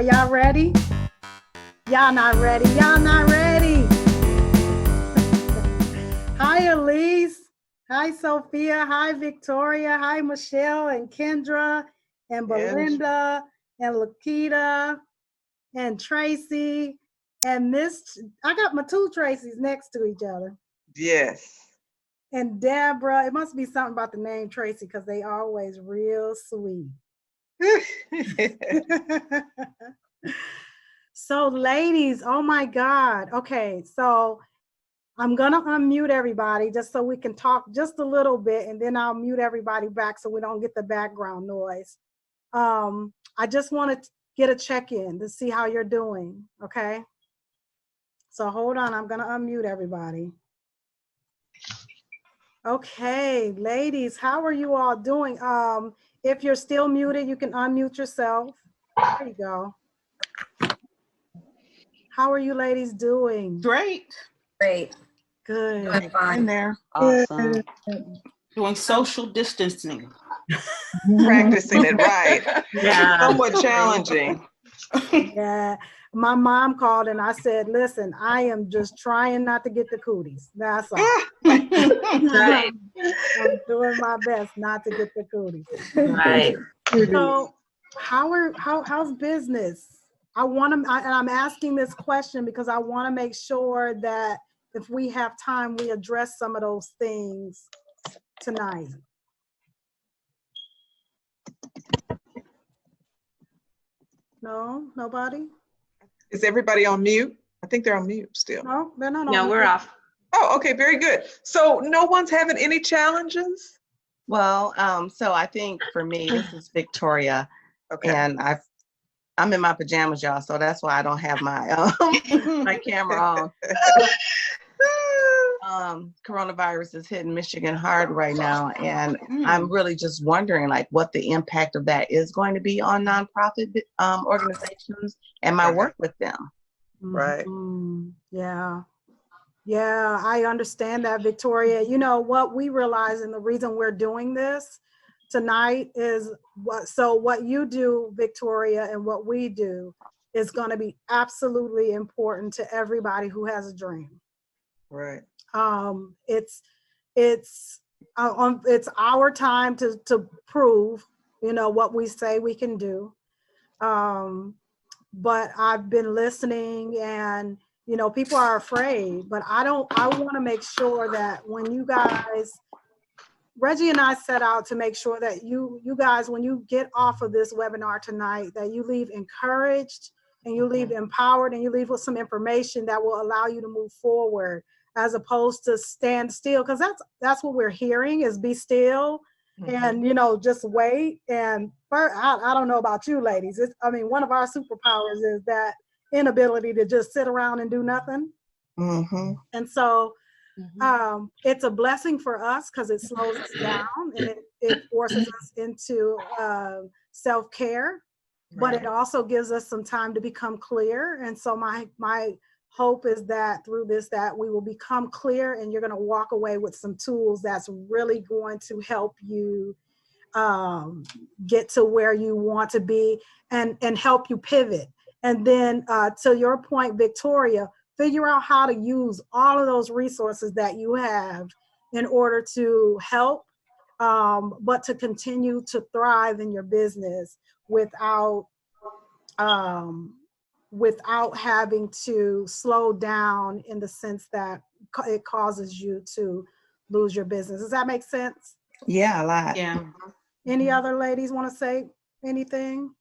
Are y'all ready? Y'all not ready. Y'all not ready. Hi, Elise. Hi, Sophia. Hi, Victoria. Hi, Michelle and Kendra and Belinda and Lakita and Tracy and Miss. I got my two Tracys next to each other. Yes. And Deborah. It must be something about the name Tracy because they always real sweet. So ladies, oh my God. Okay, so I'm gonna unmute everybody just so we can talk just a little bit, and then I'll mute everybody back so we don't get the background noise. I just want to get a check-in to see how you're doing, okay? So hold on, I'm gonna unmute everybody. Okay, ladies, how are you all doing? If you're still muted, you can unmute yourself. There you go. How are you ladies doing? Great. Great. Good. Doing fine. In there. Awesome. Doing social distancing. Practicing it right. Yeah. Somewhat challenging. Yeah. My mom called and I said, listen, I am just trying not to get the cooties. That's all. Right. I'm doing my best not to get the cooties. Right. So how's business? And I'm asking this question because I want to make sure that if we have time, we address some of those things tonight. No, nobody? Is everybody on mute? I think they're on mute still. No, they're not on No, mute. we're off. Oh, okay, very good. So no one's having any challenges? Well, so I think for me, this is Victoria, Okay. and I'm in my pajamas, y'all, so that's why I don't have my my camera on. Coronavirus is hitting Michigan hard right now, and I'm really just wondering, like, what the impact of that is going to be on nonprofit organizations and my work with them. Right. Yeah. Yeah, I understand that, Victoria. You know, what we realize and the reason we're doing this tonight is what you do, Victoria, and what we do is going to be absolutely important to everybody who has a dream. Right. It's our time to prove, you know, what we say we can do. But I've been listening and, you know, people are afraid, but I want to make sure that when you guys, Reggie and I set out to make sure that you guys, when you get off of this webinar tonight, that you leave encouraged and you leave empowered and you leave with some information that will allow you to move forward as opposed to stand still. Because that's what we're hearing is be still and, you know, just wait. And I don't know about you ladies. One of our superpowers is that inability to just sit around and do nothing. And so it's a blessing for us because it slows us down and it forces us into self-care, but it also gives us some time to become clear. And so my hope is that through this, that we will become clear and you're going to walk away with some tools that's really going to help you get to where you want to be and help you pivot. And then to your point, Victoria, figure out how to use all of those resources that you have in order to help, but to continue to thrive in your business without having to slow down in the sense that it causes you to lose your business. Does that make sense? Yeah, a lot. Yeah. Any other ladies want to say anything?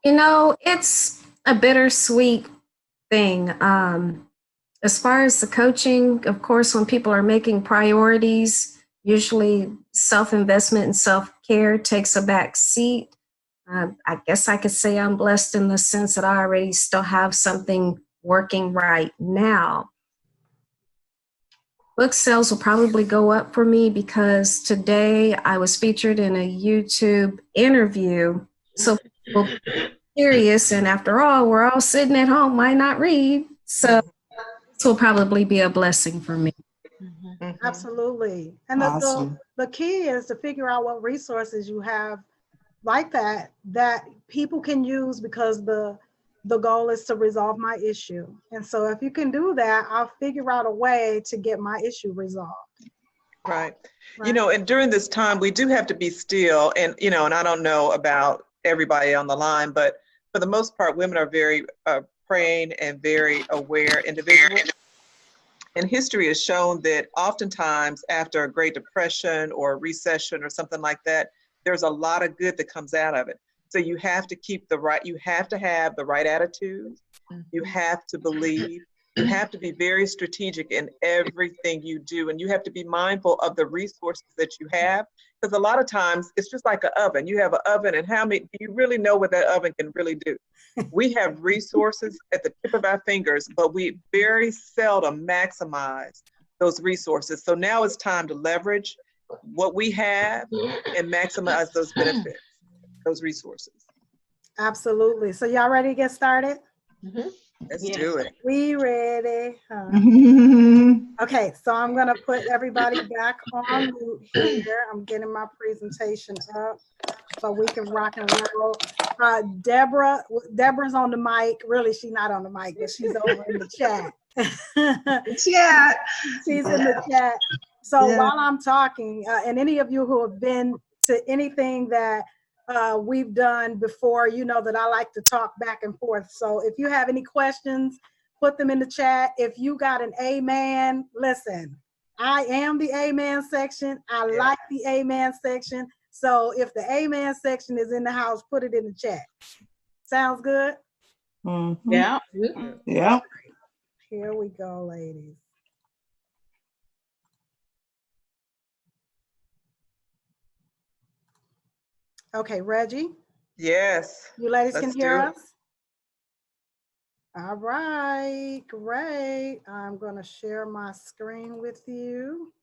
You know, it's a bittersweet thing. As far as the coaching, of course, when people are making priorities, usually self-investment and self-care takes a back seat. I guess I could say I'm blessed in the sense that I already still have something working right now. Book sales will probably go up for me because today I was featured in a YouTube interview. So people are curious, and after all, we're all sitting at home, why not read? So this will probably be a blessing for me. Absolutely. And Awesome. the key is to figure out what resources you have like that people can use, because the goal is to resolve my issue. And so if you can do that, I'll figure out a way to get my issue resolved. Right. Right. You know, and during this time, we do have to be still. And, you know, and I don't know about everybody on the line, but for the most part, women are very praying and very aware individuals. And history has shown that oftentimes after a Great Depression or a recession or something like that, there's a lot of good that comes out of it. So you have to keep you have to have the right attitude. You have to believe. You have to be very strategic in everything you do. And you have to be mindful of the resources that you have. Because a lot of times it's just like an oven. You have an oven, and do you really know what that oven can really do? We have resources at the tip of our fingers, but we very seldom maximize those resources. So now it's time to leverage what we have and maximize those benefits, those resources. Absolutely. So y'all ready to get started? Let's do it. We ready? Okay, so I'm gonna put everybody back on mute here. I'm getting my presentation up so we can rock and roll. Deborah's on the mic. Really, she's not on the mic, but she's over in the chat. Yeah. She's in the chat. So while I'm talking, and any of you who have been to anything that we've done before, you know that I like to talk back and forth. So if you have any questions, put them in the chat. If you got an amen, listen, I am the amen section. I like the amen section. So if the amen section is in the house, put it in the chat. Sounds good? Yeah. Yeah. Here we go, ladies. Okay, Reggie? Yes. You ladies can Let's hear do it. us? All right, great. I'm gonna share my screen with you.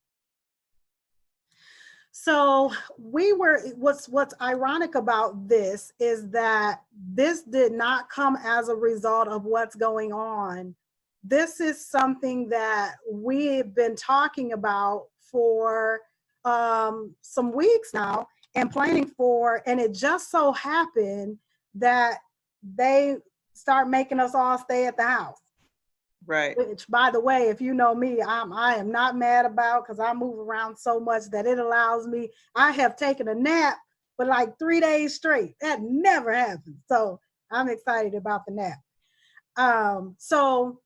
So what's ironic about this is that this did not come as a result of what's going on. This is something that we've been talking about for some weeks now and planning for, and it just so happened that they start making us all stay at the house. Right. Which, by the way, if you know me, I am not mad about, because I move around so much that it allows me. I have taken a nap for like 3 days straight. That never happened. So I'm excited about the nap. So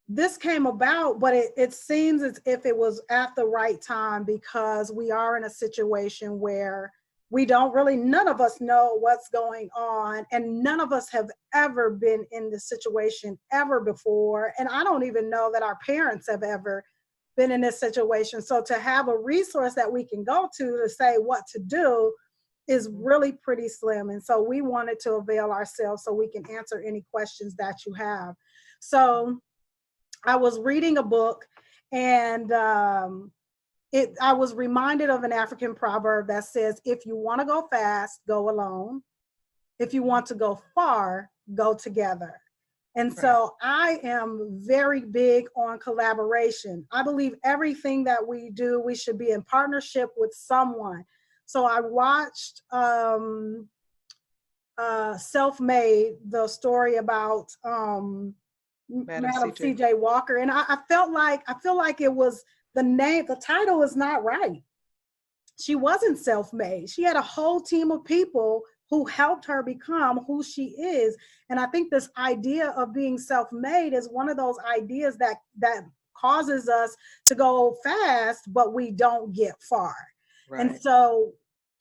this came about, but it seems as if it was at the right time, because we are in a situation where none of us know what's going on, and none of us have ever been in this situation ever before. And I don't even know that our parents have ever been in this situation. So to have a resource that we can go to say what to do is really pretty slim. And so we wanted to avail ourselves so we can answer any questions that you have. So I was reading a book, and I was reminded of an African proverb that says, if you want to go fast, go alone. If you want to go far, go together. And so I am very big on collaboration. I believe everything that we do, we should be in partnership with someone. So I watched Self-Made, the story about Madam C.J. Walker. And I feel like it was the title is not right. She wasn't self-made. She had a whole team of people who helped her become who she is. And I think this idea of being self-made is one of those ideas that causes us to go fast, but we don't get far. Right. And so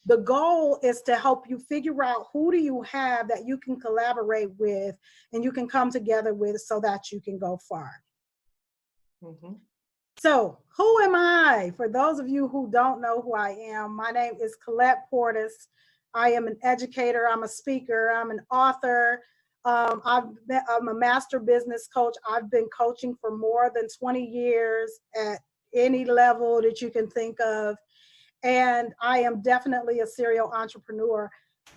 the goal is to help you figure out who do you have that you can collaborate with and you can come together with so that you can go far. So who am I? For those of you who don't know who I am, my name is Colette Portis. I am an educator, I'm a speaker, I'm an author. I'm a master business coach. I've been coaching for more than 20 years at any level that you can think of. And I am definitely a serial entrepreneur.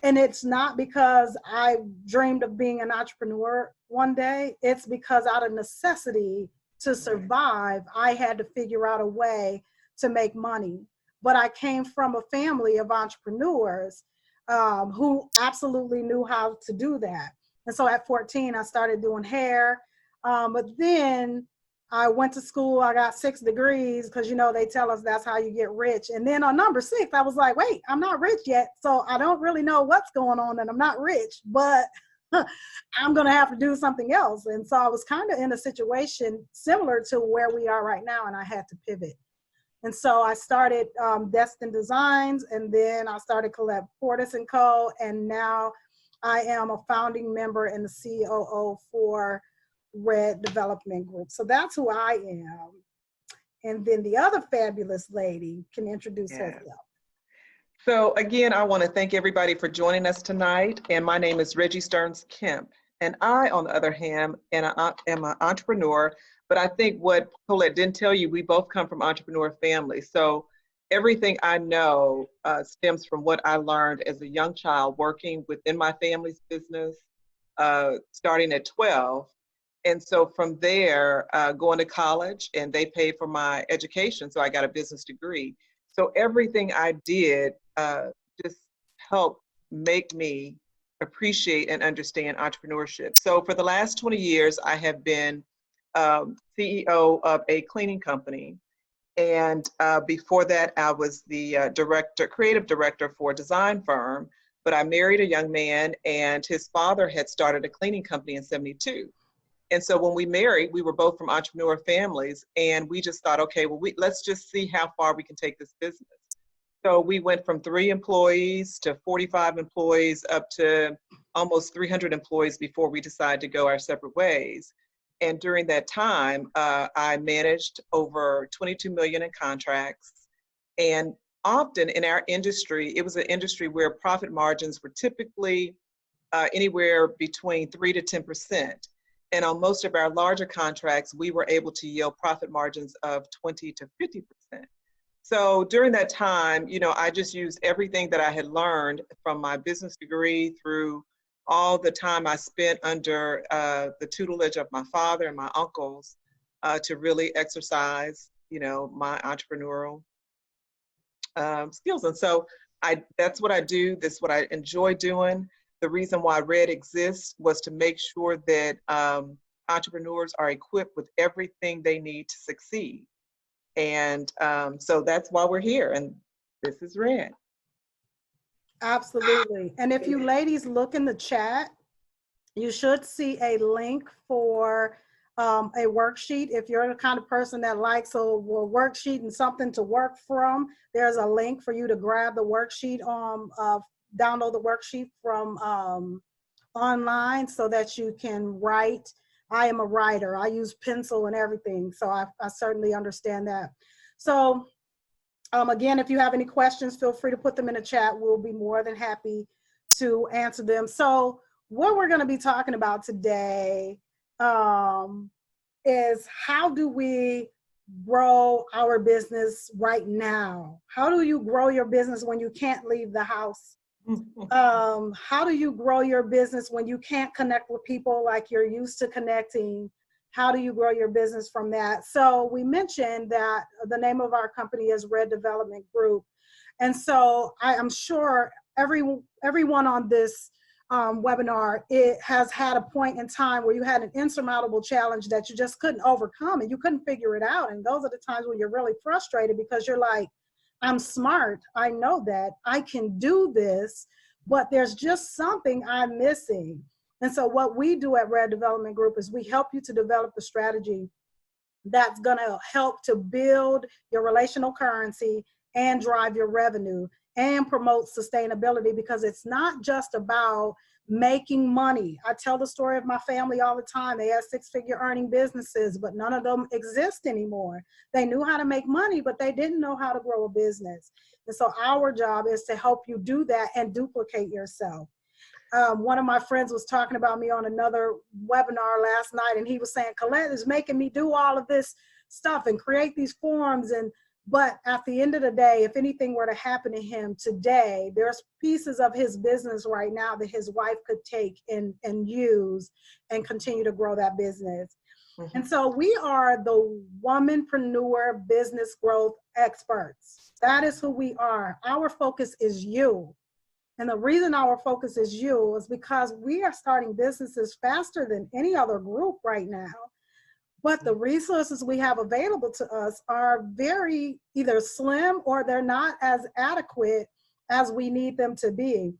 And it's not because I dreamed of being an entrepreneur one day. It's because out of necessity to survive, I had to figure out a way to make money. But I came from a family of entrepreneurs. who absolutely knew how to do that. And so at 14, I started doing hair. But then I went to school, I got 6 degrees because, you know, they tell us that's how you get rich. And then on number 6, I was like, wait, I'm not rich yet. So I don't really know what's going on and I'm not rich, but I'm going to have to do something else. And so I was kind of in a situation similar to where we are right now, and I had to pivot. And so I started Destin Designs, and then I started Collab Portis & Co. And now I am a founding member and the COO for Red Development Group. So that's who I am. And then the other fabulous lady can introduce herself. So again, I want to thank everybody for joining us tonight. And my name is Reggie Stearns Kemp. And I, on the other hand, am an entrepreneur. But I think what Colette didn't tell you, we both come from entrepreneur families. So everything I know stems from what I learned as a young child working within my family's business, starting at 12. And so from there, going to college, and they paid for my education, so I got a business degree. So everything I did just helped make me appreciate and understand entrepreneurship. So for the last 20 years, I have been CEO of a cleaning company. And before that, I was the creative director for a design firm. But I married a young man, and his father had started a cleaning company in '72. And so when we married, we were both from entrepreneur families, and we just thought, okay, well, let's just see how far we can take this business. So we went from 3 employees to 45 employees up to almost 300 employees before we decided to go our separate ways. And during that time, I managed over 22 million in contracts. And often in our industry, it was an industry where profit margins were typically anywhere between 3 to 10%. And on most of our larger contracts, we were able to yield profit margins of 20 to 50%. So during that time, you know, I just used everything that I had learned from my business degree through all the time I spent under the tutelage of my father and my uncles to really exercise, you know, my entrepreneurial skills. And so that's what I do. This is what I enjoy doing. The reason why Red exists was to make sure that entrepreneurs are equipped with everything they need to succeed. And so that's why we're here. And this is Red. Absolutely. And if you ladies look in the chat, you should see a link for a worksheet. If you're the kind of person that likes a worksheet and something to work from, there's a link for you to grab the worksheet, download the worksheet from online so that you can write. I am a writer. I use pencil and everything, so I certainly understand that. So again, if you have any questions, feel free to put them in the chat. We'll be more than happy to answer them. So what we're going to be talking about today is how do we grow our business right now? How do you grow your business when you can't leave the house? How do you grow your business when you can't connect with people like you're used to connecting? How do you grow your business from that? So we mentioned that the name of our company is Red Development Group. And so I'm sure everyone on this webinar, it has had a point in time where you had an insurmountable challenge that you just couldn't overcome and you couldn't figure it out. And those are the times when you're really frustrated because you're like, I'm smart, I know that, I can do this, but there's just something I'm missing. And so what we do at Red Development Group is we help you to develop a strategy that's gonna help to build your relational currency and drive your revenue and promote sustainability, because it's not just about making money. I tell the story of my family all the time. They had 6-figure earning businesses, but none of them exist anymore. They knew how to make money, but they didn't know how to grow a business. And so our job is to help you do that and duplicate yourself. One of my friends was talking about me on another webinar last night, and he was saying, Colette is making me do all of this stuff and create these forms. But at the end of the day, if anything were to happen to him today, there's pieces of his business right now that his wife could take and use and continue to grow that business. Mm-hmm. And so we are the womenpreneur business growth experts. That is who we are. Our focus is you. And the reason our focus is you is because we are starting businesses faster than any other group right now. But the resources we have available to us are very either slim or they're not as adequate as we need them to be.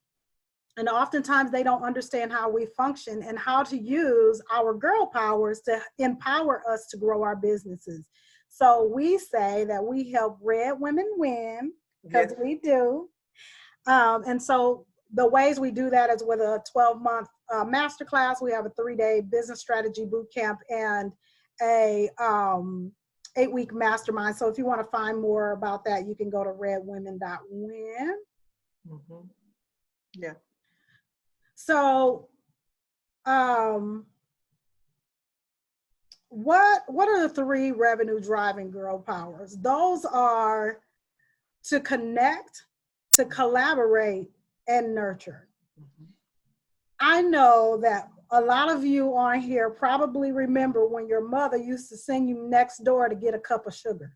And oftentimes they don't understand how we function and how to use our girl powers to empower us to grow our businesses. So we say that we help red women win, because we do. And so the ways we do that is with a 12-month masterclass. We have a 3-day business strategy boot camp and a 8-week mastermind. So if you want to find more about that, you can go to redwomen.win. Mm-hmm. Yeah. So what are the 3 revenue driving girl powers? Those are to connect, to collaborate, and nurture. Mm-hmm. I know that a lot of you on here probably remember when your mother used to send you next door to get a cup of sugar,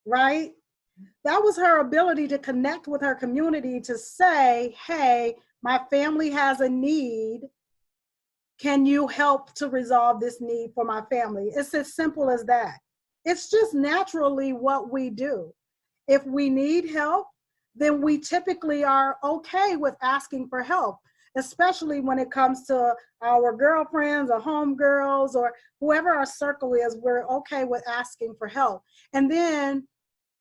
right? That was her ability to connect with her community, to say, hey, my family has a need. Can you help to resolve this need for my family? It's as simple as that. It's just naturally what we do. If we need help, then we typically are okay with asking for help, especially when it comes to our girlfriends or homegirls or whoever our circle is. We're okay with asking for help. And then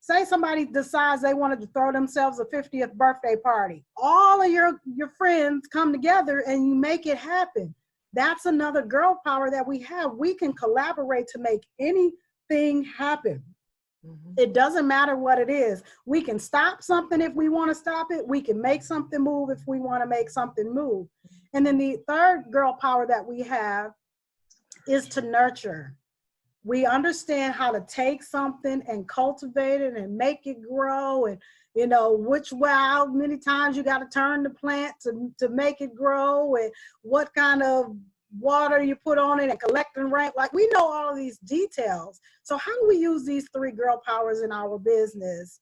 say somebody decides they wanted to throw themselves a 50th birthday party. All of your friends come together and you make it happen. That's another girl power that we have. We can collaborate to make anything happen. Mm-hmm. It doesn't matter what it is. We can stop something if we want to stop it. We can make something move if we want to make something move. And then the third girl power that we have is to nurture. We understand how to take something and cultivate it and make it grow, and you know how many times you got to turn the plant to make it grow, and what kind of water you put on it and collect and rank. Like, we know all of these details. So how do we use these 3 girl powers in our business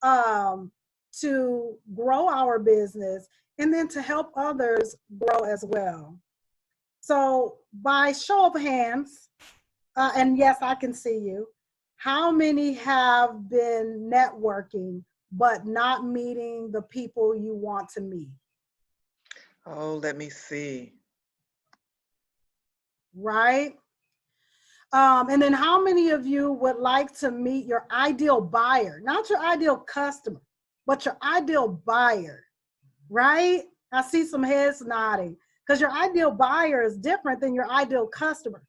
to grow our business and then to help others grow as well? So by show of hands, and yes, I can see you, how many have been networking but not meeting the people you want to meet? Oh, let me see. Right? And then how many of you would like to meet your ideal buyer? Not your ideal customer, but your ideal buyer, right? I see some heads nodding, because your ideal buyer is different than your ideal customer.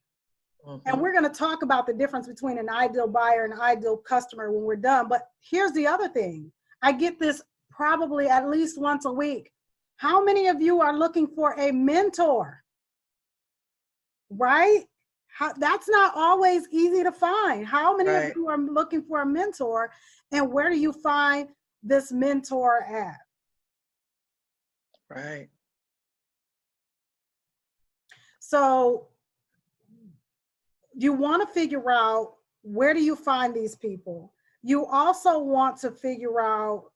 Mm-hmm. And we're going to talk about the difference between an ideal buyer and an ideal customer when we're done. But here's the other thing. I get this probably at least once a week. How many of you are looking for a mentor? Right? That's not always easy to find. How many of you are looking for a mentor, and where do you find this mentor at? Right. So you want to figure out, where do you find these people? You also want to figure out,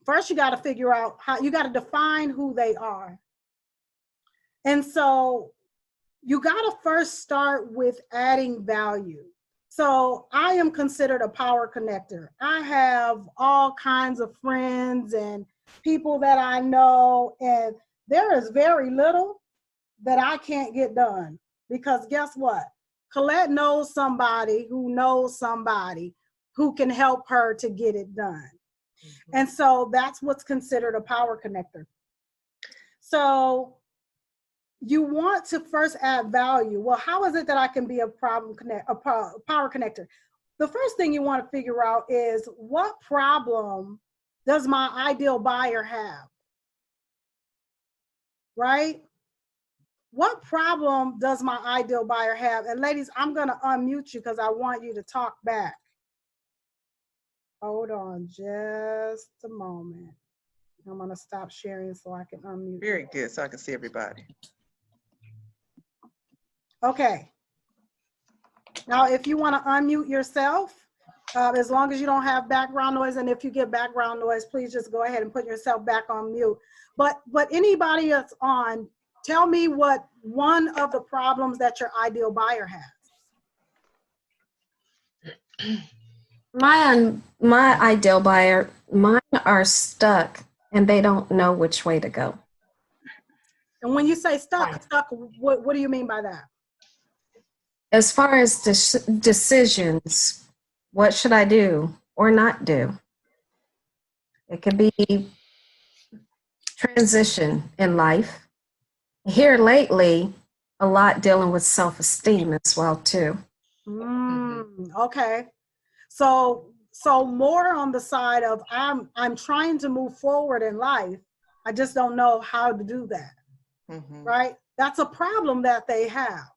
first you got to figure out how, you got to define who they are. And so you got to first start with adding value. So I am considered a power connector. I have all kinds of friends and people that I know, and there is very little that I can't get done. Because guess what? Colette knows somebody who can help her to get it done. Mm-hmm. And so that's what's considered a power connector. So you want to first add value. Well, how is it that I can be a power connector? The first thing you want to figure out is, what problem does my ideal buyer have? Right? What problem does my ideal buyer have? And ladies, I'm going to unmute you because I want you to talk back. Hold on just a moment. I'm going to stop sharing so I can unmute. Very good, so I can see everybody. Okay. Now, if you want to unmute yourself, as long as you don't have background noise. And if you get background noise, please just go ahead and put yourself back on mute. But anybody that's on, tell me what one of the problems that your ideal buyer has. My ideal buyer, mine are stuck and they don't know which way to go. And when you say stuck, what do you mean by that? As far as decisions, what should I do or not do? It could be transition in life. Here lately, a lot dealing with self-esteem as well too. Okay. So more on the side of I'm trying to move forward in life. I just don't know how to do that. Right? That's a problem that they have.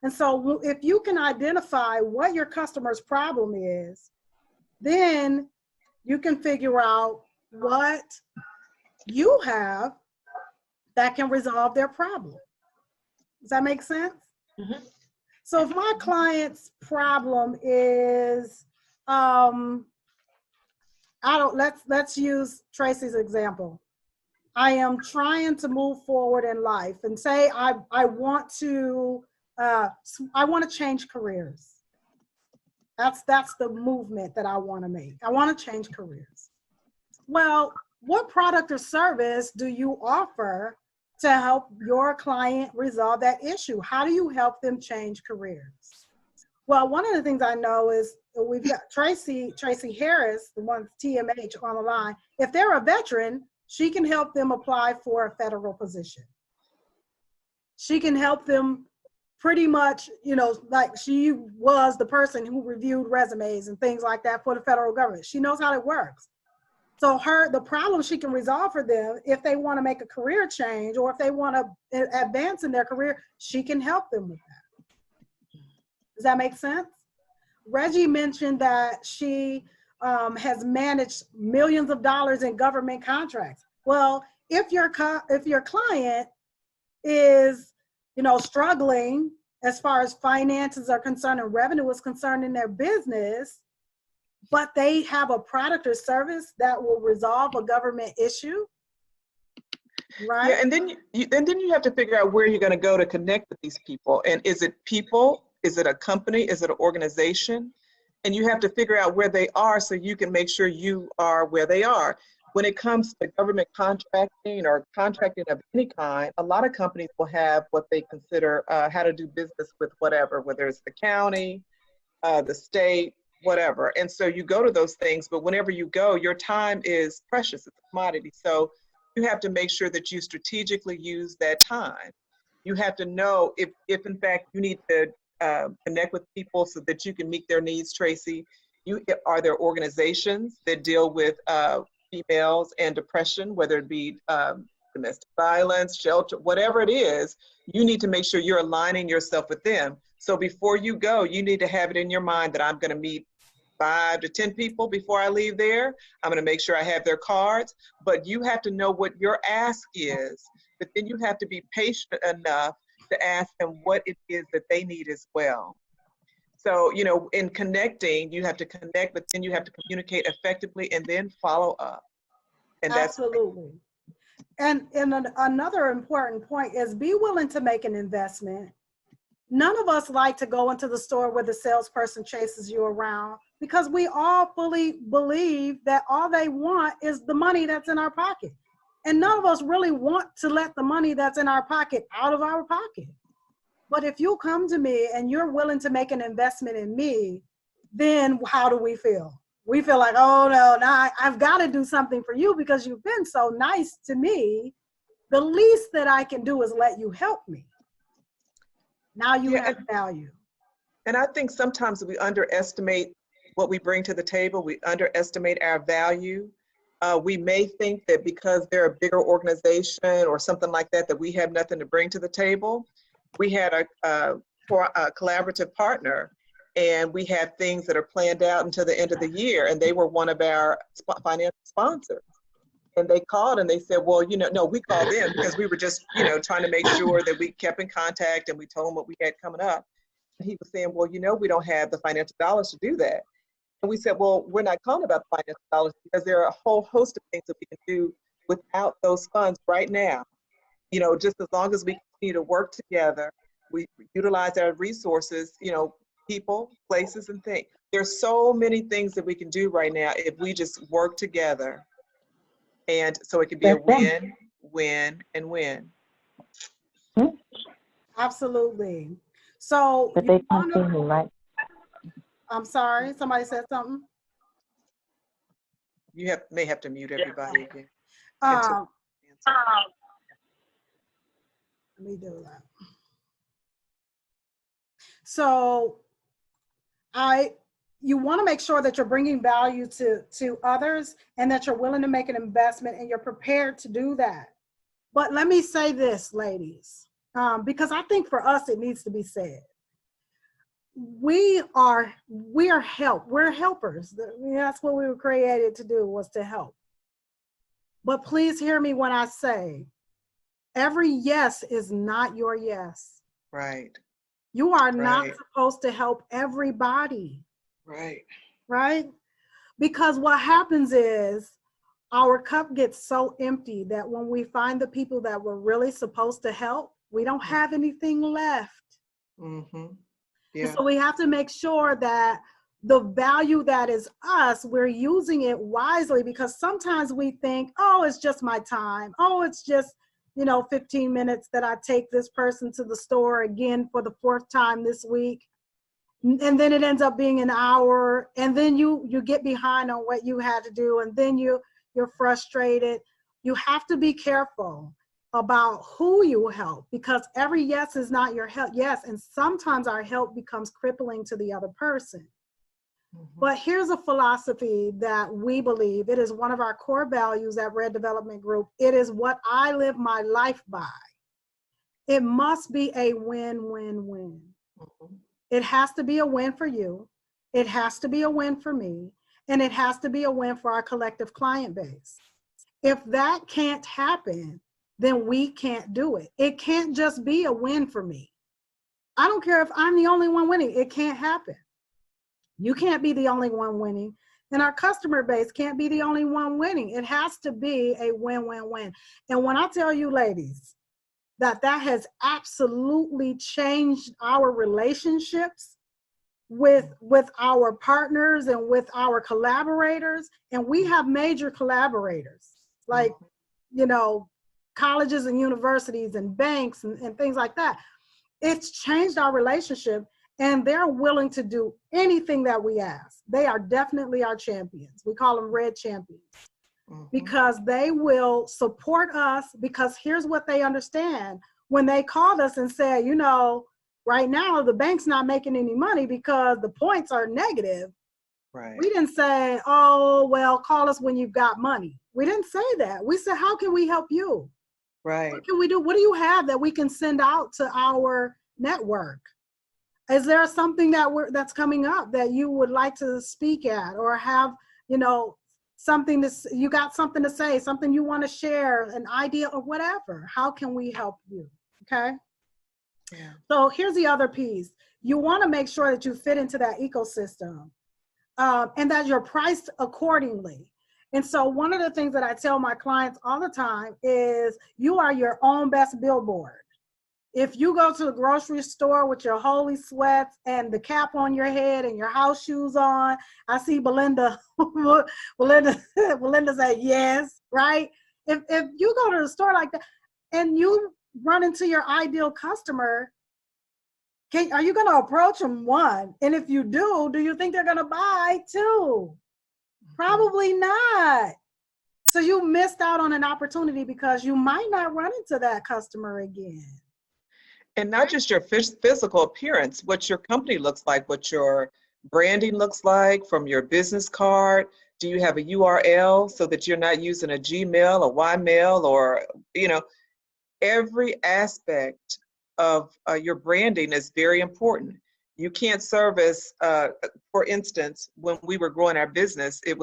And so if you can identify what your customer's problem is, then you can figure out what you have that can resolve their problem. Does that make sense? So if my client's problem is, let's use Tracy's example. I am trying to move forward in life and say I want to change careers. That's the movement that I want to make. I want to change careers. Well, what product or service do you offer to help your client resolve that issue? How do you help them change careers? Well, one of the things I know is we've got Tracy Harris, the one TMH on the line. If they're a veteran, she can help them apply for a federal position. She can help them pretty much, like she was the person who reviewed resumes and things like that for the federal government. She knows how it works. So the problem she can resolve for them, if they want to make a career change or if they want to advance in their career, she can help them with that. Does that make sense? Reggie mentioned that she has managed millions of dollars in government contracts. Well, if your client is, struggling as far as finances are concerned and revenue is concerned in their business, but they have a product or service that will resolve a government issue, right? Yeah, and then you have to figure out where you're going to go to connect with these people. And is it people? Is it a company? Is it an organization? And you have to figure out where they are so you can make sure you are where they are. When it comes to government contracting or contracting of any kind, a lot of companies will have what they consider how to do business with whatever, whether it's the county, the state, whatever. And so you go to those things, but whenever you go, your time is precious, it's a commodity. So you have to make sure that you strategically use that time. You have to know if in fact you need to connect with people so that you can meet their needs, Tracy. Are there organizations that deal with females and depression, whether it be domestic violence, shelter, whatever it is, you need to make sure you're aligning yourself with them. So before you go, you need to have it in your mind that I'm going to meet 5 to 10 people before I leave there. I'm going to make sure I have their cards, but you have to know what your ask is, but then you have to be patient enough to ask them what it is that they need as well. So, in connecting, you have to connect, but then you have to communicate effectively and then follow up. And absolutely. And another important point is be willing to make an investment. None of us like to go into the store where the salesperson chases you around because we all fully believe that all they want is the money that's in our pocket. And none of us really want to let the money that's in our pocket out of our pocket. But if you come to me and you're willing to make an investment in me, then how do we feel? We feel like, oh no, now I've got to do something for you because you've been so nice to me. The least that I can do is let you help me. Now you have value. And I think sometimes we underestimate what we bring to the table. We underestimate our value. We may think that because they're a bigger organization or something like that, that we have nothing to bring to the table. We had a collaborative partner, and we had things that are planned out until the end of the year, and they were one of our financial sponsors. And they called and they said, well, no, we called in because we were just, trying to make sure that we kept in contact, and we told them what we had coming up. And he was saying, well, we don't have the financial dollars to do that. And we said, well, we're not calling about the financial dollars because there are a whole host of things that we can do without those funds right now. You know, just as long as we continue to work together, we utilize our resources, you know, people, places, and things. There's so many things that we can do right now if we just work together. And so it could be a win, win, and win. Absolutely. So But they can't see me, right? I'm sorry, somebody said something. You may have to mute everybody again. Let me do that. So you want to make sure that you're bringing value to others and that you're willing to make an investment and you're prepared to do that. But let me say this, ladies, because I think for us, it needs to be said. We're helpers. That's what we were created to do, was to help. But please hear me when I say, every yes is not your yes. Right. You are not supposed to help everybody. Right. Right? Because what happens is our cup gets so empty that when we find the people that we're really supposed to help, we don't have anything left. Mm-hmm. Yeah. And so we have to make sure that the value that is us, we're using it wisely, because sometimes we think, oh, it's just my time. Oh, it's just, 15 minutes that I take this person to the store again for the 4th time this week. And then it ends up being an hour. And then you get behind on what you had to do. And then you're frustrated. You have to be careful about who you help, because every yes is not your help. Yes, and sometimes our help becomes crippling to the other person. Mm-hmm. But here's a philosophy that we believe. It is one of our core values at Red Development Group. It is what I live my life by. It must be a win-win-win. Mm-hmm. It has to be a win for you. It has to be a win for me. And it has to be a win for our collective client base. If that can't happen, then we can't do it. It can't just be a win for me. I don't care if I'm the only one winning. It can't happen. You can't be the only one winning. And our customer base can't be the only one winning. It has to be a win-win-win. And when I tell you, ladies, that has absolutely changed our relationships with our partners and with our collaborators. And we have major collaborators, like, colleges and universities and banks and things like that. It's changed our relationship, and they're willing to do anything that we ask. They are definitely our champions. We call them red champions. Mm-hmm. Because they will support us, because here's what they understand. When they called us and said, right now the bank's not making any money because the points are negative. Right. We didn't say, oh, well, call us when you've got money. We didn't say that. We said, how can we help you? Right. What can we do? What do you have that we can send out to our network? Is there something that's coming up that you would like to speak at, or have, something you got something to say, something you want to share, an idea or whatever? How can we help you? Okay. Yeah. So here's the other piece. You want to make sure that you fit into that ecosystem, and that you're priced accordingly. And so one of the things that I tell my clients all the time is, you are your own best billboard. If you go to the grocery store with your holy sweats and the cap on your head and your house shoes on, I see Belinda say yes, right? If you go to the store like that and you run into your ideal customer, are you going to approach them? One, and if you do you think they're going to buy? Two, probably not. So you missed out on an opportunity because you might not run into that customer again. And not just your physical appearance, what your company looks like, what your branding looks like, from your business card. Do you have a URL so that you're not using a Gmail or Ymail, or, every aspect of your branding is very important. You can't service, for instance, when we were growing our business, we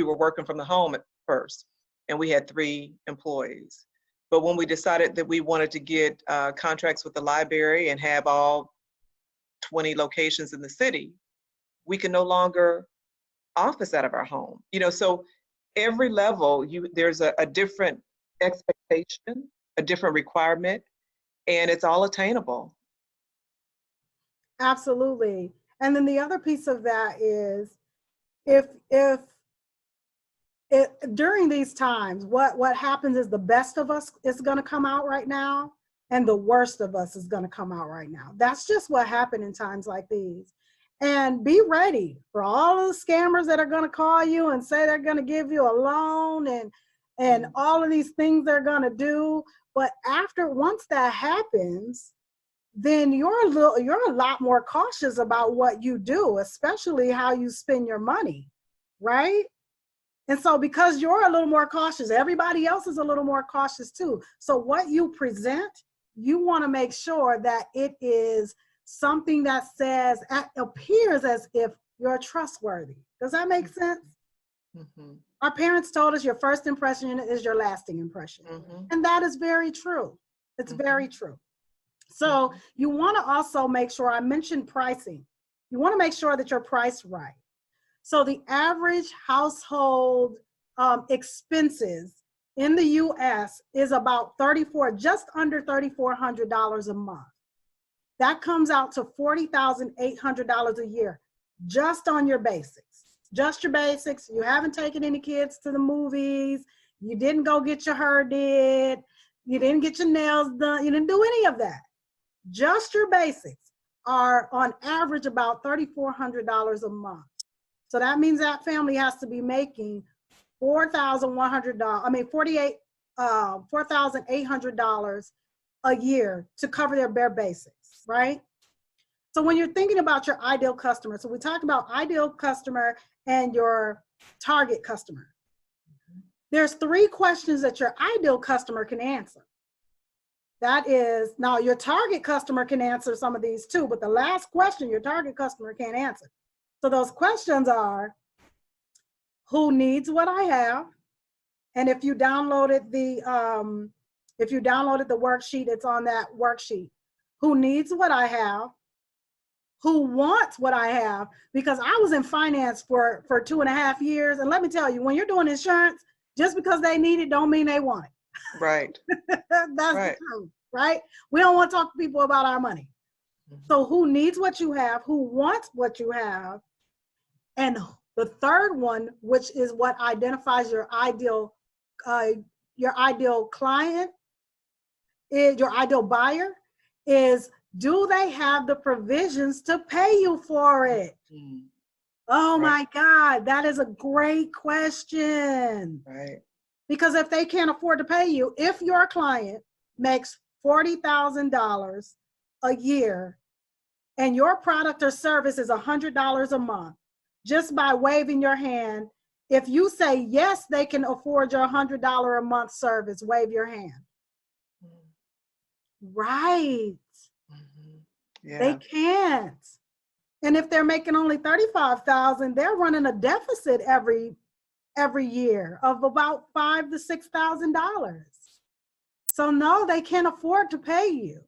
were working from the home at first, and we had 3 employees. But when we decided that we wanted to get contracts with the library and have all 20 locations in the city, we can no longer office out of our home. You know, so every level, there's a different expectation, a different requirement, and it's all attainable. Absolutely. And then the other piece of that is if during these times, what happens is the best of us is going to come out right now, and the worst of us is going to come out right now. That's just what happened in times like these. And be ready for all of the scammers that are going to call you and say they're going to give you a loan and all of these things they're going to do. But once that happens, then you're a lot more cautious about what you do, especially how you spend your money, right? And so because you're a little more cautious, everybody else is a little more cautious too. So what you present, you want to make sure that it is something that appears as if you're trustworthy. Does that make sense? Mm-hmm. Our parents told us your first impression is your lasting impression. Mm-hmm. And that is very true. It's Mm-hmm. very true. So you want to also make sure, I mentioned pricing. You want to make sure that you're priced right. So the average household expenses in the US is about just under $3,400 a month. That comes out to $40,800 a year, just on your basics. Just your basics. You haven't taken any kids to the movies. You didn't go get your hair did. You didn't get your nails done. You didn't do any of that. Just your basics are on average about $3,400 a month. So that means that family has to be making $4,800 a year to cover their bare basics, right? So when you're thinking about your ideal customer, so we talked about ideal customer and your target customer. There's 3 questions that your ideal customer can answer. That is, now your target customer can answer some of these too, but the last question your target customer can't answer. So those questions are, who needs what I have? And if you downloaded the worksheet, it's on that worksheet. Who needs what I have? Who wants what I have? Because I was in finance for 2.5 years. And let me tell you, when you're doing insurance, just because they need it don't mean they want it. Right. That's right. the truth, right? We don't want to talk to people about our money. So who needs what you have? Who wants what you have? And the third one, which is what identifies your ideal client, is your ideal buyer, is do they have the provisions to pay you for it? Oh my God, that is a great question. Right. Because if they can't afford to pay you, if your client makes $40,000 a year and your product or service is $100 a month, just by waving your hand, if you say, yes, they can afford your $100 a month service, wave your hand. Right. Yeah. They can't. And if they're making only $35,000, they're running a deficit every year of about $5,000 to $6,000. So no, they can't afford to pay you.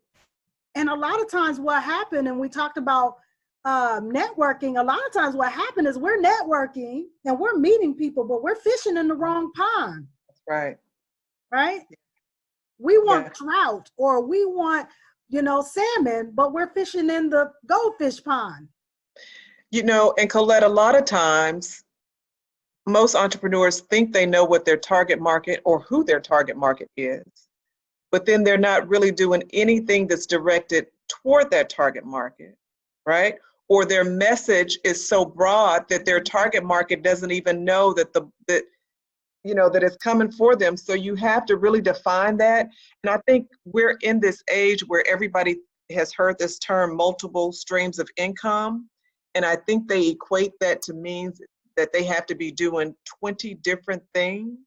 And a lot of times what happened, and we talked about networking, a lot of times what happened is we're networking and we're meeting people, but we're fishing in the wrong pond. Right. Right? We want trout, or we want, salmon, but we're fishing in the goldfish pond. And Colette, a lot of times, most entrepreneurs think they know what their target market or who their target market is, but then they're not really doing anything that's directed toward that target market, right? Or their message is so broad that their target market doesn't even know that that it's coming for them. So you have to really define that. And I think we're in this age where everybody has heard this term, multiple streams of income. And I think they equate that to means that they have to be doing 20 different things.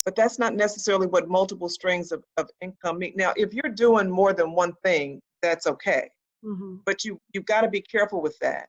But that's not necessarily what multiple streams of income mean. Now, if you're doing more than one thing, that's okay. Mm-hmm. But you've got to be careful with that,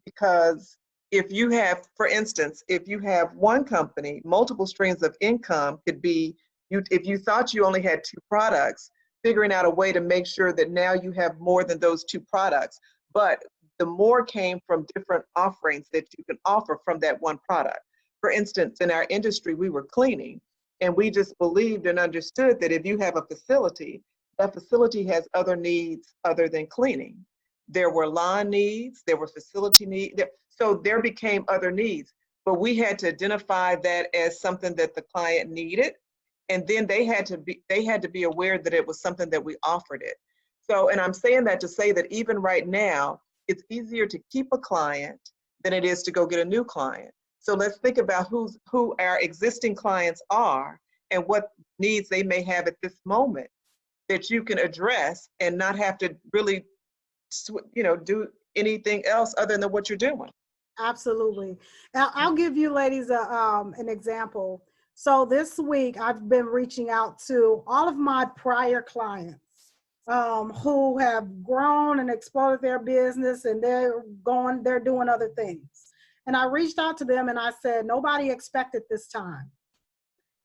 because if you have, for instance, if you have one company, multiple streams of income could be, if you thought you only had 2 products, figuring out a way to make sure that now you have more than those 2 products. But the more came from different offerings that you can offer from that one product. For instance, in our industry, we were cleaning, and we just believed and understood that if you have a facility, that facility has other needs other than cleaning. There were lawn needs, there were facility needs, so there became other needs. But we had to identify that as something that the client needed, and then they had to be aware that it was something that we offered it. So, and I'm saying that to say that even right now, it's easier to keep a client than it is to go get a new client. So let's think about who our existing clients are and what needs they may have at this moment that you can address and not have to really, do anything else other than what you're doing. Absolutely. Now, I'll give you ladies an example. So this week, I've been reaching out to all of my prior clients who have grown and exploded their business, and they're doing other things. And I reached out to them and I said, nobody expected this time.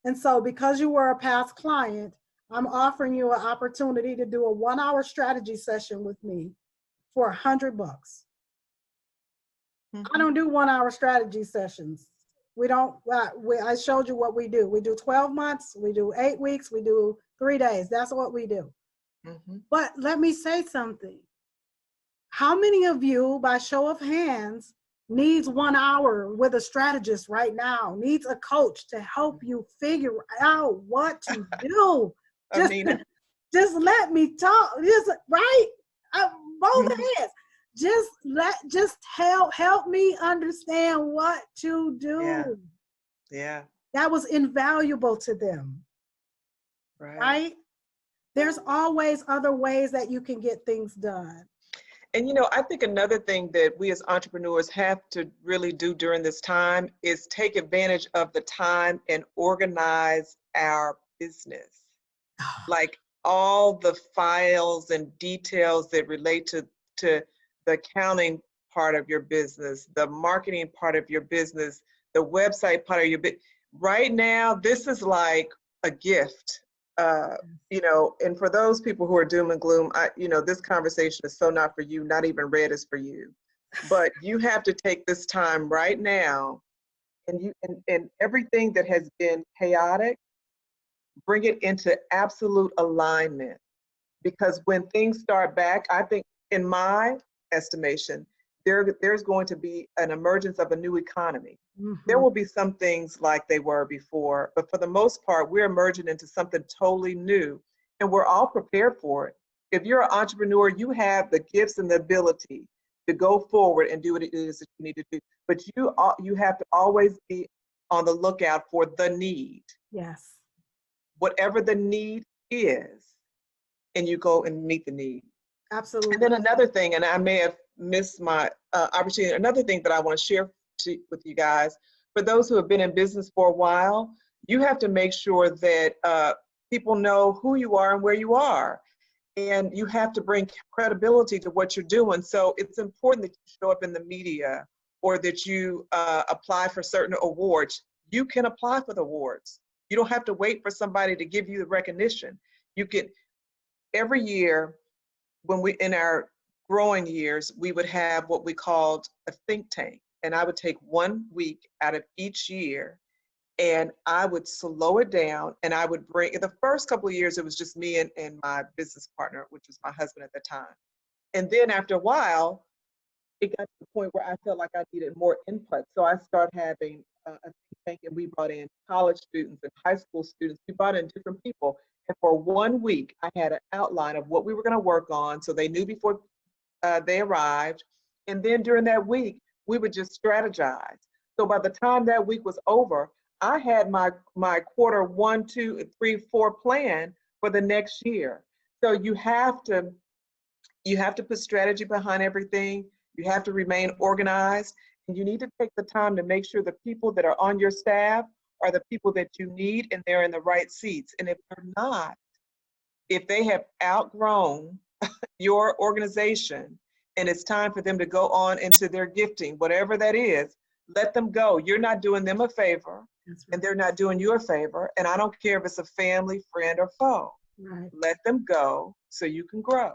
And so because you were a past client, I'm offering you an opportunity to do a 1-hour strategy session with me for $100. I don't do 1-hour strategy sessions. We don't, I showed you what we do. We do 12 months, we do 8 weeks, we do 3 days. That's what we do. But let me say something. How many of you, by show of hands, needs 1 hour with a strategist right now, needs a coach to help you figure out what to do? Just let me talk, right? Both hands. Just help me understand what to do. Yeah. That was invaluable to them. Right? There's always other ways that you can get things done. And I think another thing that we as entrepreneurs have to really do during this time is take advantage of the time and organize our business. Like all the files and details that relate to the accounting part of your business, the marketing part of your business, the website part of your business. Right now, this is like a gift. And for those people who are doom and gloom, this conversation is so not for you, not even Red is for you. But you have to take this time right now and everything that has been chaotic, bring it into absolute alignment. Because when things start back, I think in my estimation, there's going to be an emergence of a new economy. There will be some things like they were before, but for the most part, we're emerging into something totally new, and we're all prepared for it. If you're an entrepreneur, you have the gifts and the ability to go forward and do what it is that you need to do. But you have to always be on the lookout for the need. Yes. Whatever the need is, and you go and meet the need. Absolutely. And then another thing, and I may have missed my opportunity, another thing that I want to share with you guys, for those who have been in business for a while, you have to make sure that people know who you are and where you are. And you have to bring credibility to what you're doing. So it's important that you show up in the media or that you apply for certain awards. You can apply for the awards. You don't have to wait for somebody to give you the recognition. You can, every year, in our growing years, we would have what we called a think tank. And I would take 1 week out of each year and I would slow it down, and I would bring, in the first couple of years, it was just me and my business partner, which was my husband at the time. And then after a while, it got to the point where I felt like I needed more input. So I started having a think tank, and we brought in college students and high school students. We brought in different people. And for 1 week, I had an outline of what we were going to work on, so they knew before they arrived. And then during that week, we would just strategize. So by the time that week was over, I had my quarter 1, 2, 3, 4 plan for the next year. So you have to put strategy behind everything. You have to remain organized, and you need to take the time to make sure the people that are on your staff are the people that you need and they're in the right seats. And if they're not, if they have outgrown your organization and it's time for them to go on into their gifting, whatever that is, let them go. You're not doing them a favor, and they're not doing you a favor. And I don't care if it's a family, friend, or foe. Right. Let them go so you can grow.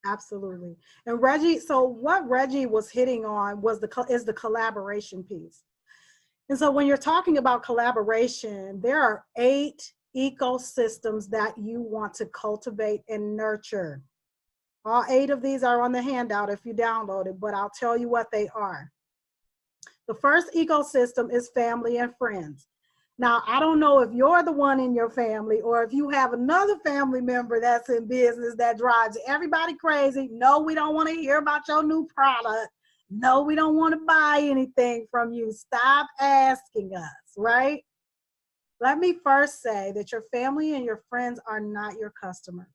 Absolutely. And Reggie, so what Reggie was hitting on was is the collaboration piece. And so when you're talking about collaboration, there are 8 ecosystems that you want to cultivate and nurture. All 8 of these are on the handout if you download it, but I'll tell you what they are. The first ecosystem is family and friends. Now, I don't know if you're the one in your family or if you have another family member that's in business that drives everybody crazy. No, we don't want to hear about your new product. No, we don't want to buy anything from you. Stop asking us, right? Let me first say that your family and your friends are not your customers.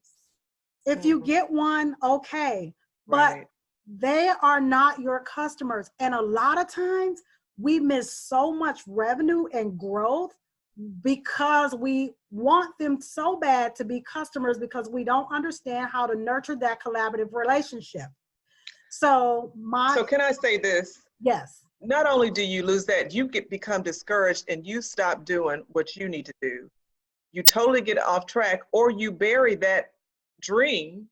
If you get one, okay, but they are not your customers. And a lot of times we miss so much revenue and growth because we want them so bad to be customers because we don't understand how to nurture that collaborative relationship. So can I say this? Yes. Not only do you lose that, you become discouraged and you stop doing what you need to do. You totally get off track, or you bury that dream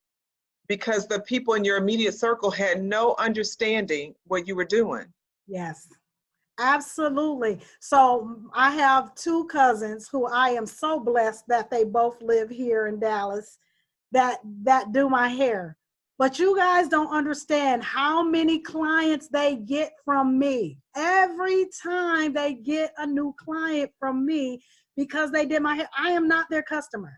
because the people in your immediate circle had no understanding what you were doing. Yes, absolutely. So I have 2 cousins who I am so blessed that they both live here in Dallas that do my hair. But you guys don't understand how many clients they get from me. Every time they get a new client from me because they did my hair, I am not their customer.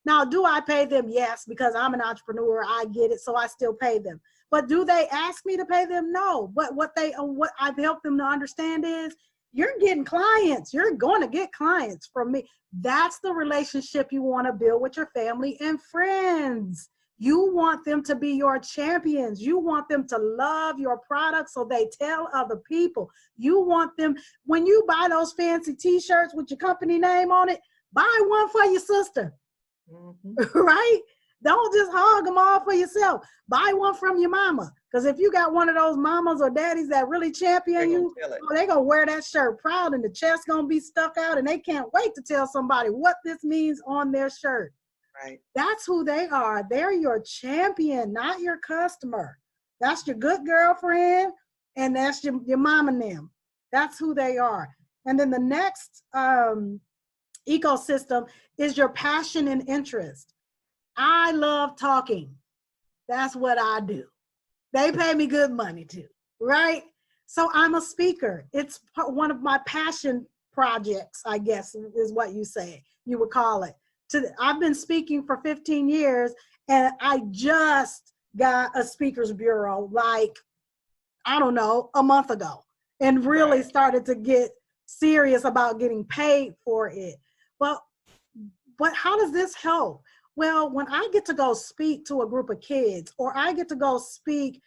Now, do I pay them? Yes, because I'm an entrepreneur. I get it, so I still pay them. But do they ask me to pay them? No. But what I've helped them to understand is you're getting clients. You're going to get clients from me. That's the relationship you want to build with your family and friends. You want them to be your champions. You want them to love your product so they tell other people. You want them, when you buy those fancy t-shirts with your company name on it, buy one for your sister. Right? Don't just hog them all for yourself. Buy one from your mama. Because if you got one of those mamas or daddies that really champion you, they're going to wear that shirt proud and the chest going to be stuck out and they can't wait to tell somebody what this means on their shirt. Right. That's who they are. They're your champion, not your customer. That's your good girlfriend and that's your mom and them. That's who they are. And then the next ecosystem is your passion and interest. I love talking. That's what I do. They pay me good money too, right? So I'm a speaker. It's one of my passion projects, I guess is what you would call it. I've been speaking for 15 years and I just got a speakers bureau like, I don't know, a month ago and really started to get serious about getting paid for it. Well, but how does this help? Well, when I get to go speak to a group of kids or I get to go speak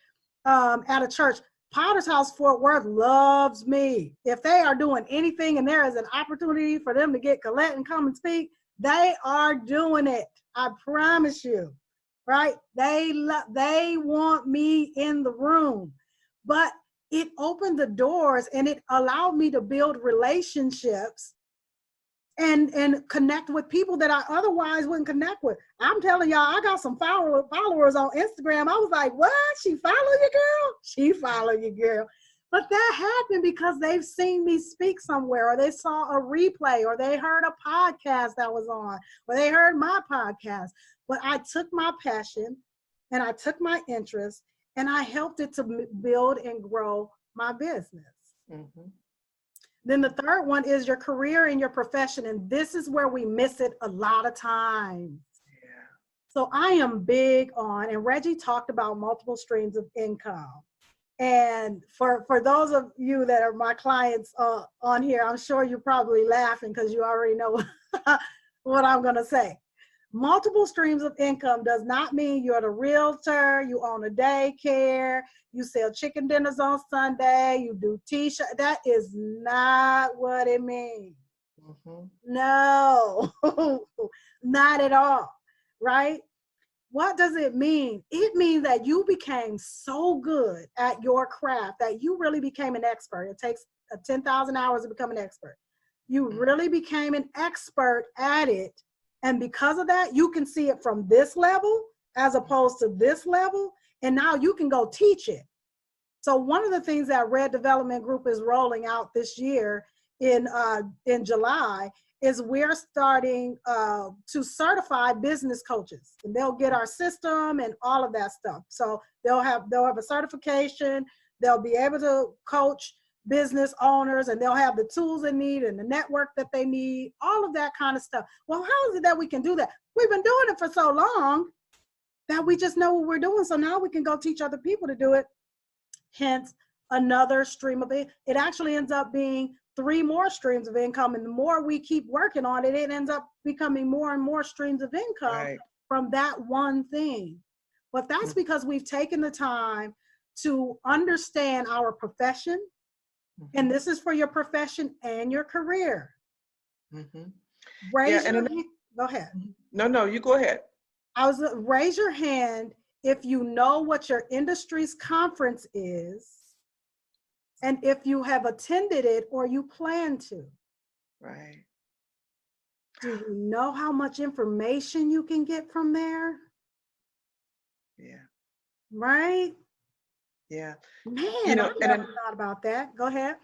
at a church, Potter's House Fort Worth loves me. If they are doing anything and there is an opportunity for them to get Colette and come and speak, they are doing it. I promise you, right? They want me in the room, but it opened the doors and it allowed me to build relationships and connect with people that I otherwise wouldn't connect with. I'm telling y'all, I got some followers on Instagram. I was like, what? She follow you, girl? She follow you, girl. But that happened because they've seen me speak somewhere, or they saw a replay, or they heard a podcast that was on, or they heard my podcast. But I took my passion and I took my interest and I helped it to build and grow my business. Mm-hmm. Then the third one is your career and your profession. And this is where we miss it a lot of times. Yeah. So I am big on, and Reggie talked about multiple streams of income. And for those of you that are my clients on here, I'm sure you're probably laughing because you already know what I'm going to say. Multiple streams of income does not mean you're the realtor, you own a daycare, you sell chicken dinners on Sunday, you do t-shirts. That is not what it means. Mm-hmm. No, not at all, right? What does it mean? It means that you became so good at your craft that you really became an expert. It takes 10,000 hours to become an expert. You really became an expert at it. And because of that, you can see it from this level as opposed to this level, and now you can go teach it. So one of the things that Red Development Group is rolling out this year in July is we're starting to certify business coaches, and they'll get our system and all of that stuff. So they'll have a certification, they'll be able to coach business owners, and they'll have the tools they need and the network that they need, all of that kind of stuff. Well, how is it that we can do that? We've been doing it for so long that we just know what we're doing. So now we can go teach other people to do it. Hence, another stream of it. It actually ends up being 3 more streams of income. And the more we keep working on it, it ends up becoming more and more streams of income from that one thing. But that's because we've taken the time to understand our profession. And this is for your profession and your career. Raise your hand. Go ahead. No, you go ahead. Raise your hand if you know what your industry's conference is, and if you have attended it or you plan to. Right. Do you know how much information you can get from there? Yeah. Right? Yeah. Man, You know, I never thought about that. Go ahead.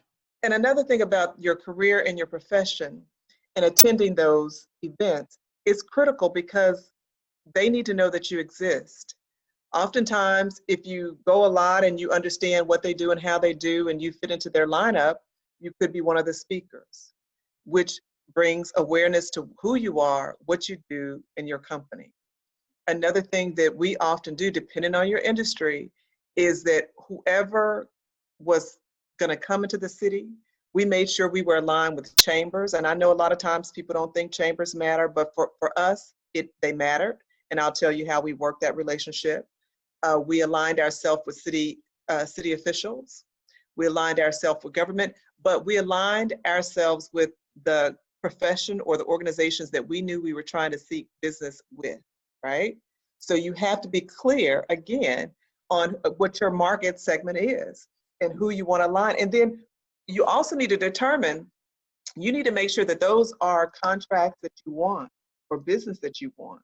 And another thing about your career and your profession and attending those events is critical, because they need to know that you exist. Oftentimes, if you go a lot and you understand what they do and how they do and you fit into their lineup, you could be one of the speakers, which brings awareness to who you are, what you do in your company. Another thing that we often do, depending on your industry, is that whoever was going to come into the city, we made sure we were aligned with chambers. And I know a lot of times people don't think chambers matter, but for us, they mattered. And I'll tell you how we worked that relationship. We aligned ourselves with city officials. We aligned ourselves with government, but we aligned ourselves with the profession or the organizations that we knew we were trying to seek business with, right? So you have to be clear, again, on what your market segment is and who you want to align. And then you also need to determine, you need to make sure that those are contracts that you want or business that you want,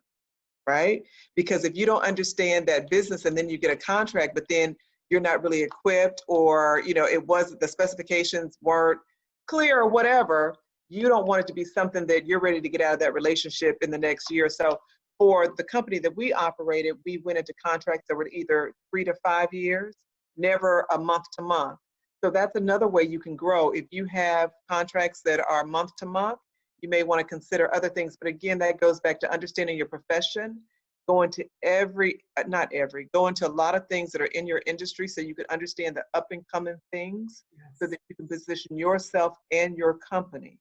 right? Because if you don't understand that business and then you get a contract, but then you're not really equipped, or the specifications weren't clear or whatever, you don't want it to be something that you're ready to get out of that relationship in the next year or so. For the company that we operated, we went into contracts that were either 3 to 5 years, never a month to month. So that's another way you can grow. If you have contracts that are month to month, you may want to consider other things. But again, that goes back to understanding your profession, go into go into a lot of things that are in your industry so you can understand the up and coming things, so that you can position yourself and your company.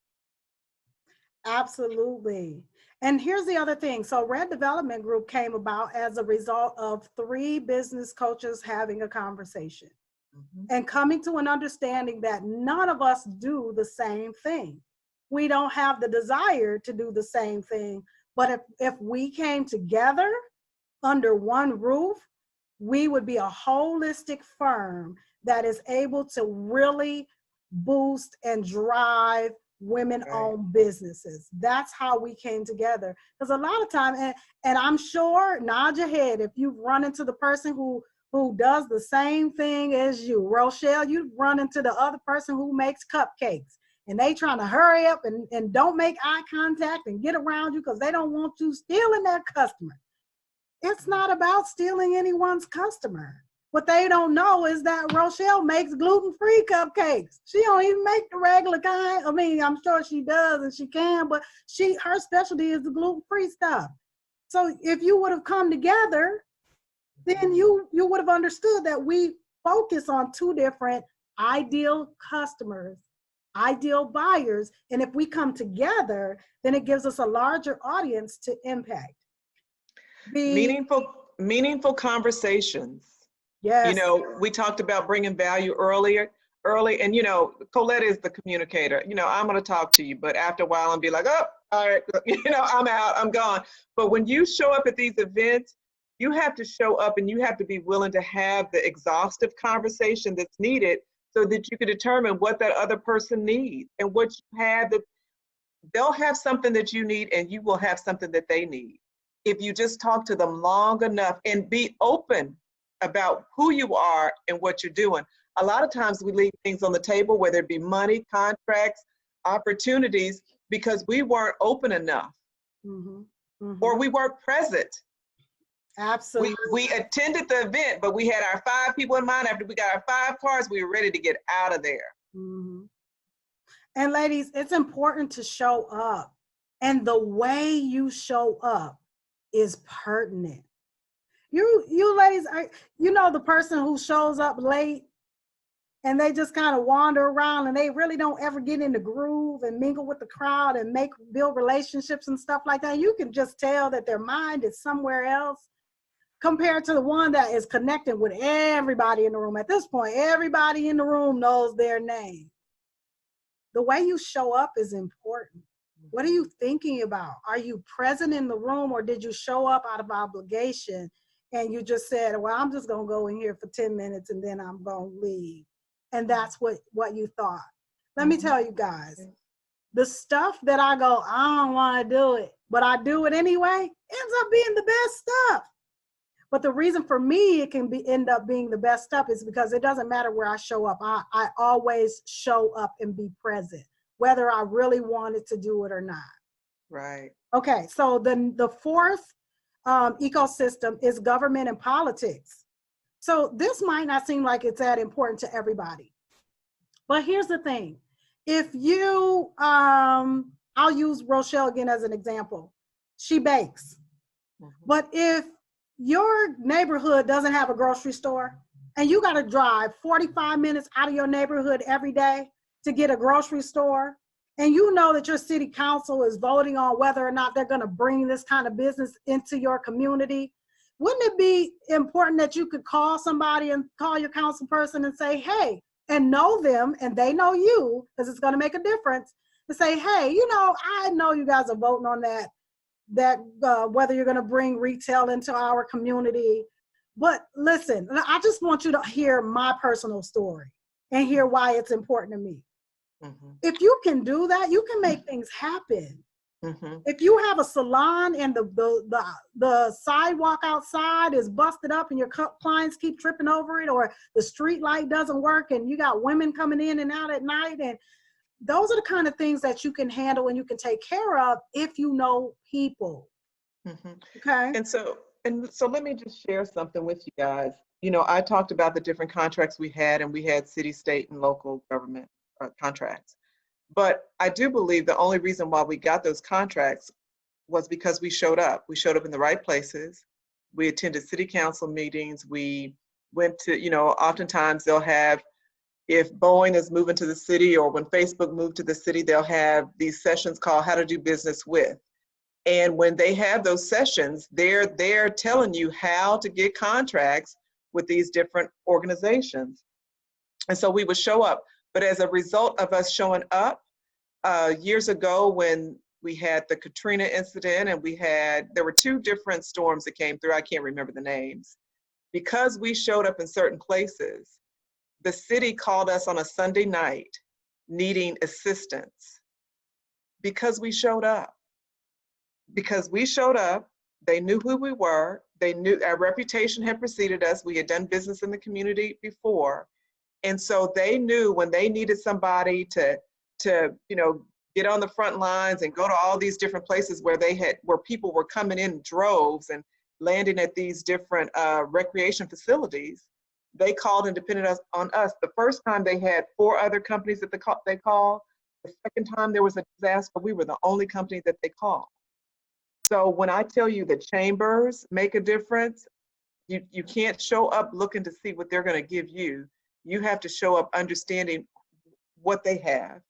Absolutely. And here's the other thing. So Red Development Group came about as a result of 3 business coaches having a conversation and coming to an understanding that none of us do the same thing. We don't have the desire to do the same thing, but if we came together under one roof, we would be a holistic firm that is able to really boost and drive women-owned businesses. That's how we came together. Because a lot of time, and I'm sure, nod your head if you've run into the person who does the same thing as you. Rochelle, you've run into the other person who makes cupcakes, and they trying to hurry up and don't make eye contact and get around you because they don't want you stealing their customer. It's not about stealing anyone's customer. What they don't know is that Rochelle makes gluten-free cupcakes. She don't even make the regular kind. I mean, I'm sure she does and she can, but her specialty is the gluten-free stuff. So if you would have come together, then you would have understood that we focus on 2 different ideal customers, ideal buyers. And if we come together, then it gives us a larger audience to impact. Meaningful conversations. Yes. We talked about bringing value early, and Colette is the communicator. I'm going to talk to you, but after a while, I'm be like, oh, all right, I'm out, I'm gone. But when you show up at these events, you have to show up and you have to be willing to have the exhaustive conversation that's needed so that you can determine what that other person needs and what you have. That they'll have something that you need, and you will have something that they need. if you just talk to them long enough and be open about who you are and what you're doing. A lot of times we leave things on the table, whether it be money, contracts, opportunities, because we weren't open enough or we weren't present. Absolutely. We attended the event, but we had our 5 people in mind. After we got our 5 cars, we were ready to get out of there. And ladies, it's important to show up. And the way you show up is pertinent. You ladies, you know, the person who shows up late and they just kind of wander around and they really don't ever get in the groove and mingle with the crowd and build relationships and stuff like that. You can just tell that their mind is somewhere else compared to the one that is connected with everybody in the room. At this point, everybody in the room knows their name. The way you show up is important. What are you thinking about? Are you present in the room, or did you show up out of obligation and you just said, well, I'm just gonna go in here for 10 minutes and then I'm gonna leave? And that's what you thought. Let me tell you guys, the stuff that I go, I don't wanna do it, but I do it anyway, ends up being the best stuff. But the reason for me it can end up being the best stuff is because it doesn't matter where I show up. I always show up and be present, whether I really wanted to do it or not. Right. Okay, so the fourth ecosystem is government and politics. So this might not seem like it's that important to everybody. But here's the thing. If you, I'll use Rochelle again as an example. She bakes. But if your neighborhood doesn't have a grocery store and you got to drive 45 minutes out of your neighborhood every day to get a grocery store, and you know that your city council is voting on whether or not they're going to bring this kind of business into your community, wouldn't it be important that you could call somebody and call your council person and say, hey, and know them and they know you, because it's going to make a difference, and say, hey, you know, I know you guys are voting on that whether you're going to bring retail into our community. But listen, I just want you to hear my personal story and hear why it's important to me. If you can do that, you can make things happen. If you have a salon and the sidewalk outside is busted up and your clients keep tripping over it, or the street light doesn't work and you got women coming in and out at night, and those are the kind of things that you can handle and you can take care of if you know people. Okay. And so let me just share something with you guys. You know, I talked about the different contracts we had, and we had city, state, and local government contracts. But I do believe the only reason why we got those contracts was because we showed up. We showed up in the right places. We attended city council meetings. We went to, you know, oftentimes they'll have, if Boeing is moving to the city or when Facebook moved to the city, they'll have these sessions called How to Do Business With. And when they have those sessions, they're telling you how to get contracts with these different organizations. And so we would show up. But as a result of us showing up, years ago when we had the Katrina incident and there were 2 different storms that came through, I can't remember the names. Because we showed up in certain places, the city called us on a Sunday night needing assistance because we showed up. Because we showed up, they knew who we were. They knew our reputation had preceded us. We had done business in the community before. And so they knew when they needed somebody to you know, get on the front lines and go to all these different places where people were coming in droves and landing at these different recreation facilities. They called and depended on us. The first time they had 4 other companies that they called. The second time there was a disaster, we were the only company that they called. So when I tell you that chambers make a difference, you can't show up looking to see what they're going to give you. You have to show up understanding what they have.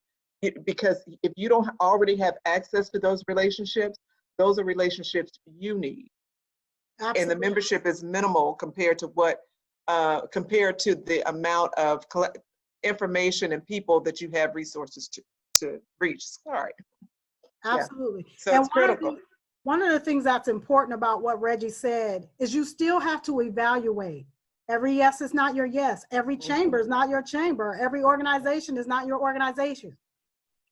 Because if you don't already have access to those relationships, those are relationships you need. Absolutely. And the membership is minimal compared to the amount of information and people that you have resources to reach. Sorry. Absolutely. Yeah. So and it's critical. One of the things that's important about what Reggie said is you still have to evaluate. Every yes is not your yes. Every chamber is not your chamber. Every organization is not your organization,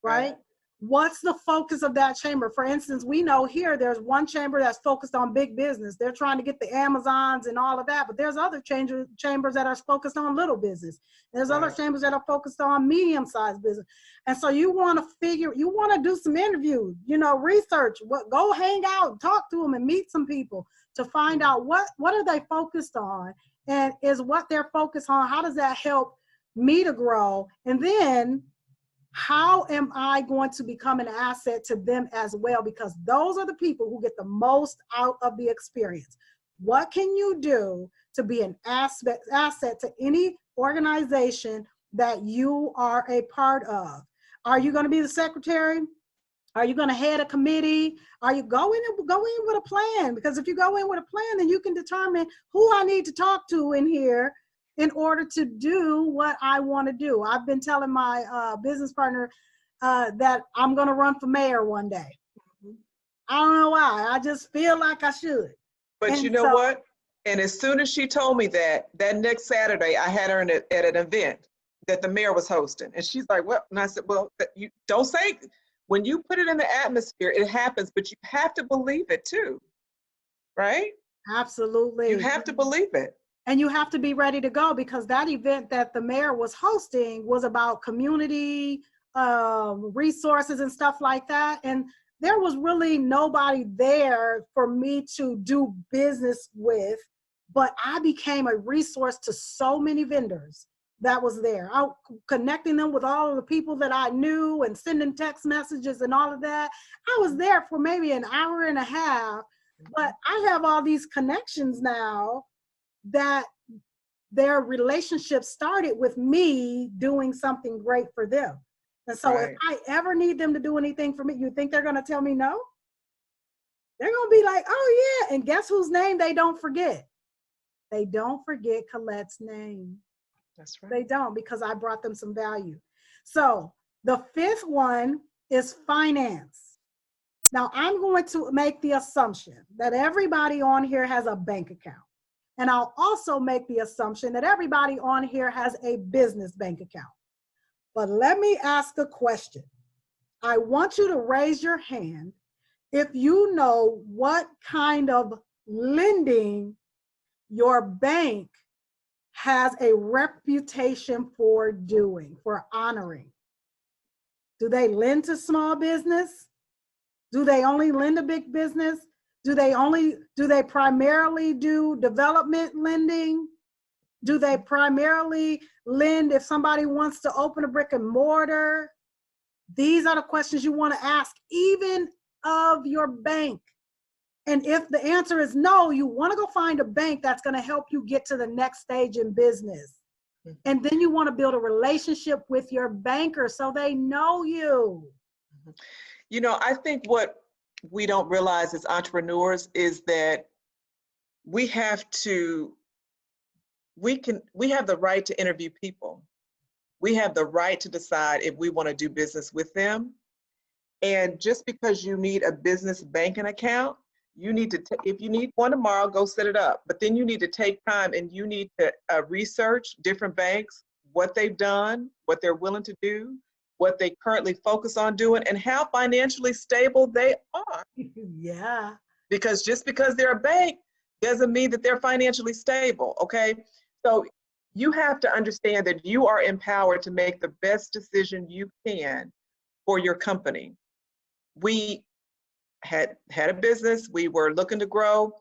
right? what's the focus of that chamber? For instance, we know here there's one chamber that's focused on big business. They're trying to get the Amazons and all of that, but there's other chambers that are focused on little business. There's other chambers that are focused on medium-sized business. And so you want to do some interviews, research, go hang out, talk to them and meet some people to find out what are they focused on, and is what they're focused on, how does that help me to grow? And then how am I going to become an asset to them as well? Because those are the people who get the most out of the experience. What can you do to be an asset to any organization that you are a part of? Are you going to be the secretary? Are you going to head a committee? Are you go in with a plan? Because if you go in with a plan, then you can determine who I need to talk to in here in order to do what I want to do. I've been telling my business partner that I'm going to run for mayor one day. I don't know why. I just feel like I should. But and you know what? And as soon as she told me that next Saturday, I had her at an event that the mayor was hosting. And she's like, well, and I said, well, you don't say, when you put it in the atmosphere, it happens, but you have to believe it too, right? Absolutely. You have to believe it. And you have to be ready to go, because that event that the mayor was hosting was about community resources and stuff like that. And there was really nobody there for me to do business with, but I became a resource to so many vendors that was there. Connecting them with all of the people that I knew and sending text messages and all of that. I was there for maybe an hour and a half, but I have all these connections now that their relationship started with me doing something great for them. And so if I ever need them to do anything for me, you think they're going to tell me no? They're going to be like, oh yeah. And guess whose name they don't forget? They don't forget Colette's name. That's right. They don't, because I brought them some value. So the fifth one is finance. Now I'm going to make the assumption that everybody on here has a bank account. And I'll also make the assumption that everybody on here has a business bank account. But let me ask a question. I want you to raise your hand if you know what kind of lending your bank has a reputation for doing, for honoring. Do they lend to small business? Do they only lend to big business? Do they primarily do development lending? Do they primarily lend if somebody wants to open a brick and mortar? These are the questions you want to ask, even of your bank. And if the answer is no, you want to go find a bank that's going to help you get to the next stage in business. And then you want to build a relationship with your banker so they know you. I think what we don't realize as entrepreneurs is that we have the right to interview people. We have the right to decide if we want to do business with them. And just because you need a business banking account, you need to, if you need one tomorrow, go set it up. But then you need to take time and you need to research different banks, what they've done, what they're willing to do, what they currently focus on doing, and how financially stable they are. Yeah. Because just because they're a bank doesn't mean that they're financially stable, okay? So you have to understand that you are empowered to make the best decision you can for your company. We had a business, we were looking to grow.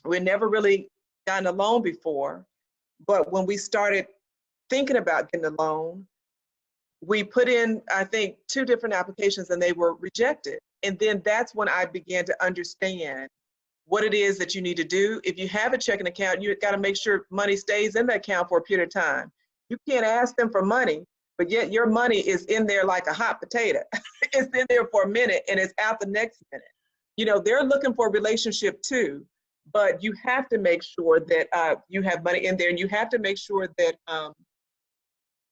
We never really gotten a loan before, but when we started thinking about getting a loan, we put in, I think, 2 different applications and they were rejected. And then that's when I began to understand what it is that you need to do. If you have a checking account, you got to make sure money stays in the account for a period of time. You can't ask them for money, but yet your money is in there like a hot potato. It's in there for a minute and it's out the next minute. They're looking for a relationship too, but you have to make sure that you have money in there, and you have to make sure that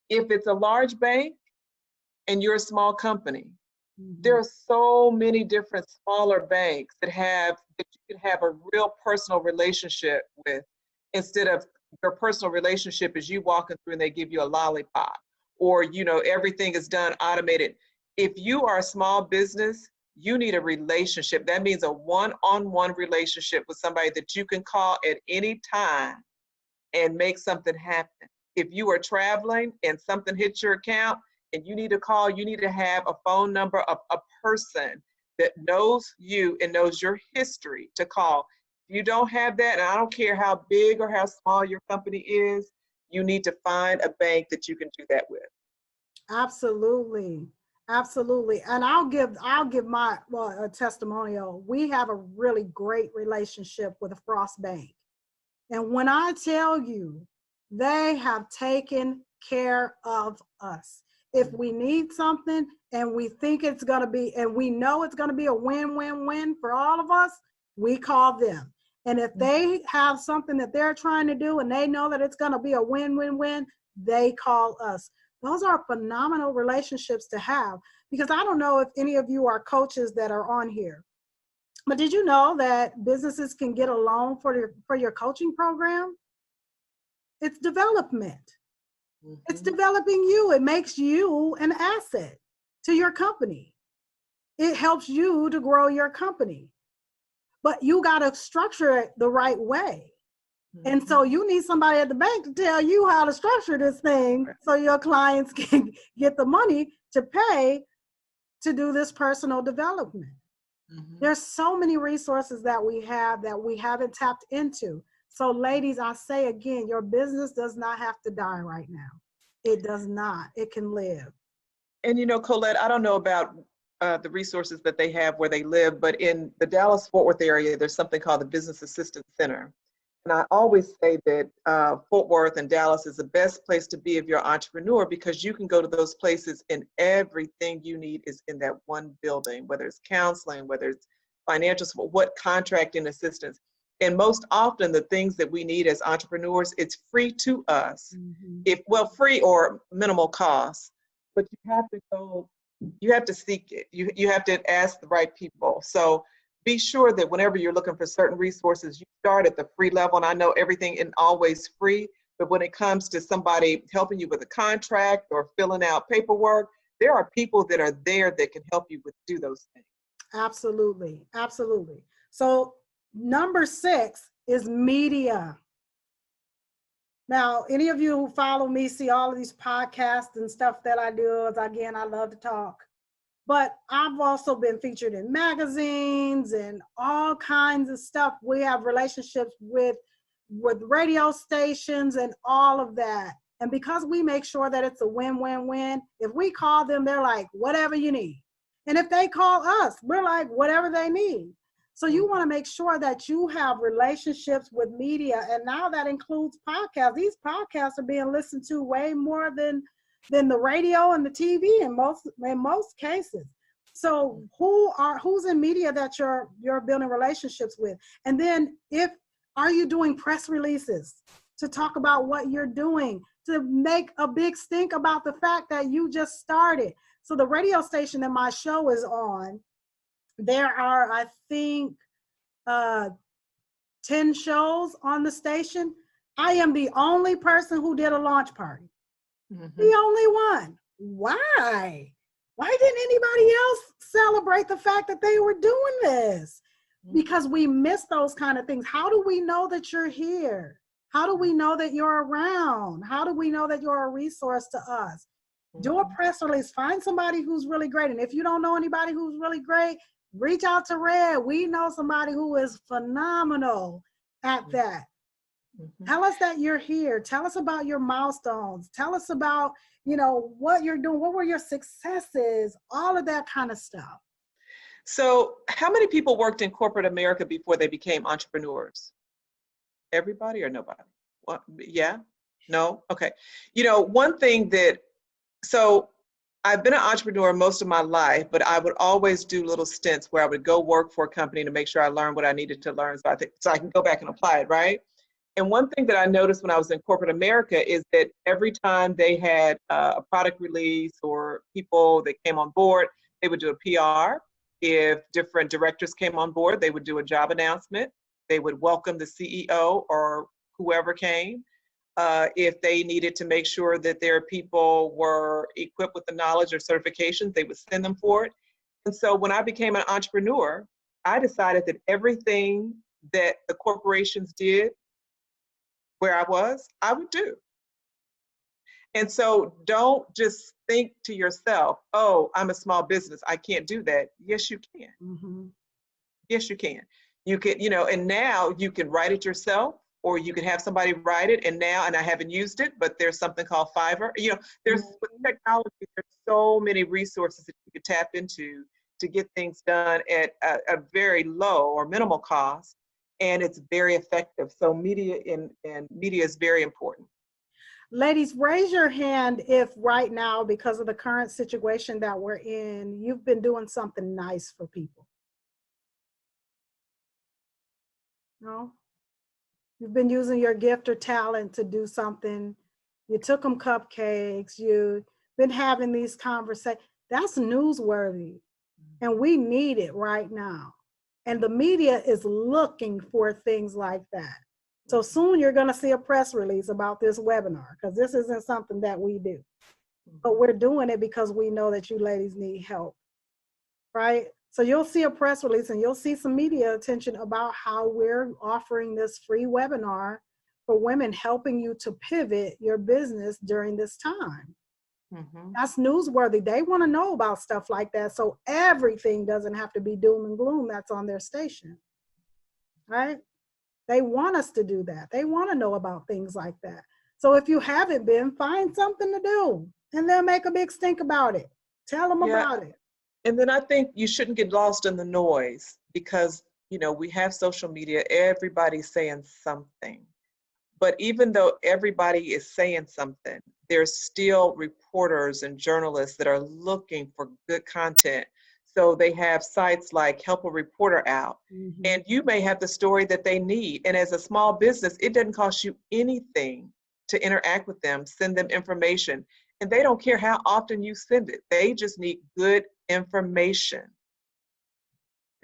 if it's a large bank and you're a small company, there are so many different smaller banks that you can have a real personal relationship with, instead of your personal relationship is you walking through and they give you a lollipop, or everything is done automated. If you are a small business, you need a relationship. That means a one-on-one relationship with somebody that you can call at any time and make something happen. If you are traveling and something hits your account and you need to call, you need to have a phone number of a person that knows you and knows your history to call. If you don't have that, and I don't care how big or how small your company is, you need to find a bank that you can do that with. Absolutely. Absolutely. And I'll give my, a testimonial. We have a really great relationship with a Frost Bank. And when I tell you, they have taken care of us. If we need something and we think it's going to be, and we know it's going to be a win-win-win for all of us, we call them. And if they have something that they're trying to do and they know that it's going to be a win-win-win, they call us. Those are phenomenal relationships to have, because I don't know if any of you are coaches that are on here, but did you know that businesses can get a loan for your coaching program? It's development. It's developing you. It makes you an asset to your company. It helps you to grow your company, but you got to structure it the right way. And so you need somebody at the bank to tell you how to structure this thing so your clients can get the money to pay to do this personal development. There's so many resources that we have that we haven't tapped into. So ladies, I say again, your business does not have to die right now. It does not. It can live. And you know, Colette, I don't know about the resources that they have where they live, but in the Dallas-Fort Worth area, there's something called the Business Assistance Center. And I always say that Fort Worth and Dallas is the best place to be if you're an entrepreneur, because you can go to those places and everything you need is in that one building, whether it's counseling, whether it's financial support, what contracting assistance. And most often the things that we need as entrepreneurs, it's free to us. Free or minimal cost, but you have to go, you have to seek it. You have to ask the right people. So be sure that whenever you're looking for certain resources, you start at the free level. And I know everything isn't always free, but when it comes to somebody helping you with a contract or filling out paperwork, there are people that are there that can help you do those things. Absolutely. Absolutely. So number 6 is media. Now, any of you who follow me see all of these podcasts and stuff that I do. Again, I love to talk. But I've also been featured in magazines and all kinds of stuff. We have relationships with radio stations and all of that. And because we make sure that it's a win-win-win, if we call them, they're like, whatever you need. And if they call us, we're like, whatever they need. So you want to make sure that you have relationships with media. And now that includes podcasts. These podcasts are being listened to way more than the radio and the TV in most cases. So who's in media that you're building relationships with? And then are you doing press releases to talk about what you're doing, to make a big stink about the fact that you just started? So the radio station that my show is on, there are, I think, 10 shows on the station. I am the only person who did a launch party. The only one. Why? Why didn't anybody else celebrate the fact that they were doing this? Because we miss those kind of things. How do we know that you're here? How do we know that you're around? How do we know that you're a resource to us? Do a press release. Find somebody who's really great. And if you don't know anybody who's really great, reach out to Red. We know somebody who is phenomenal at that. Tell us that you're here. Tell us about your milestones. Tell us about, what you're doing. What were your successes? All of that kind of stuff. So how many people worked in corporate America before they became entrepreneurs? Everybody or nobody? What? Yeah? No? Okay. One thing so I've been an entrepreneur most of my life, but I would always do little stints where I would go work for a company to make sure I learned what I needed to learn so I can go back and apply it, right? And one thing that I noticed when I was in corporate America is that every time they had a product release or people that came on board, they would do a PR. If different directors came on board, they would do a job announcement. They would welcome the CEO or whoever came. If they needed to make sure that their people were equipped with the knowledge or certifications, they would send them for it. And so when I became an entrepreneur, I decided that everything that the corporations did where I would do. And so don't just think to yourself, oh, I'm a small business, I can't do that. Yes, you can. Mm-hmm. Yes, you can. You can, and now you can write it yourself, or you can have somebody write it. And I haven't used it, but there's something called Fiverr. There's with technology, there's so many resources that you could tap into to get things done at a very low or minimal cost. And it's very effective. So media is very important. Ladies, raise your hand if right now, because of the current situation that we're in, you've been doing something nice for people. No? You've been using your gift or talent to do something. You took them cupcakes. You've been having these conversations. That's newsworthy. And we need it right now. And the media is looking for things like that. So soon you're going to see a press release about this webinar, because this isn't something that we do. But we're doing it because we know that you ladies need help, right? So you'll see a press release and you'll see some media attention about how we're offering this free webinar for women, helping you to pivot your business during this time. Mm-hmm. That's newsworthy. They want to know about stuff like that. So everything doesn't have to be doom and gloom that's on their station, right? They want us to do that. They want to know about things like that. So if you haven't been, find something to do and then make a big stink about it. Tell them about it. And then I think you shouldn't get lost in the noise, because, we have social media, everybody's saying something. But even though everybody is saying something, there's still reporters and journalists that are looking for good content. So they have sites like Help a Reporter Out, Mm-hmm. and you may have the story that they need. And as a small business, it doesn't cost you anything to interact with them, send them information. And they don't care how often you send it. They just need good information.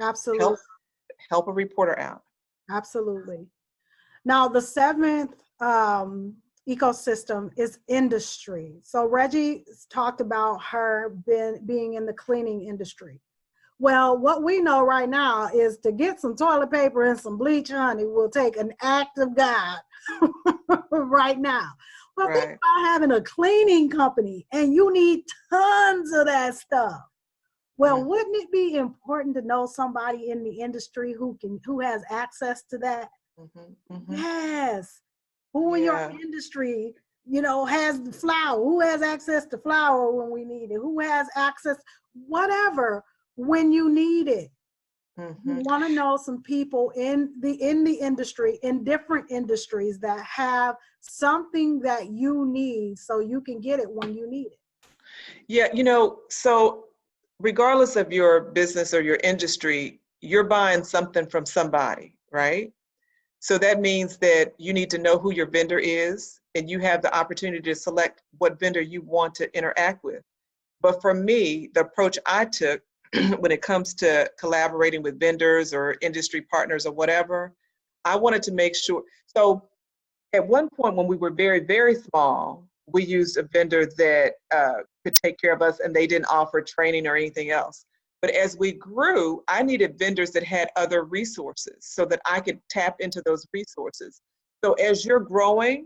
Absolutely. Help a reporter out. Absolutely. Now, the seventh ecosystem is industry. So Reggie talked about her being in the cleaning industry. Well, what we know right now is to get some toilet paper and some bleach, honey, will take an act of God right now. Well, think about having a cleaning company and you need tons of that stuff. Well, wouldn't it be important to know somebody in the industry who has access to that? Mm-hmm, mm-hmm. Yes. Who in your industry, has the flour? Who has access to flour when we need it? Who has access, whatever, when you need it? Mm-hmm. You want to know some people in the industry, in different industries, that have something that you need so you can get it when you need it. Yeah, so regardless of your business or your industry, you're buying something from somebody, right? So that means that you need to know who your vendor is, and you have the opportunity to select what vendor you want to interact with. But for me, the approach I took when it comes to collaborating with vendors or industry partners or whatever, I wanted to make sure. So at one point when we were very, very small, we used a vendor that could take care of us, and they didn't offer training or anything else. But as we grew, I needed vendors that had other resources so that I could tap into those resources. So as you're growing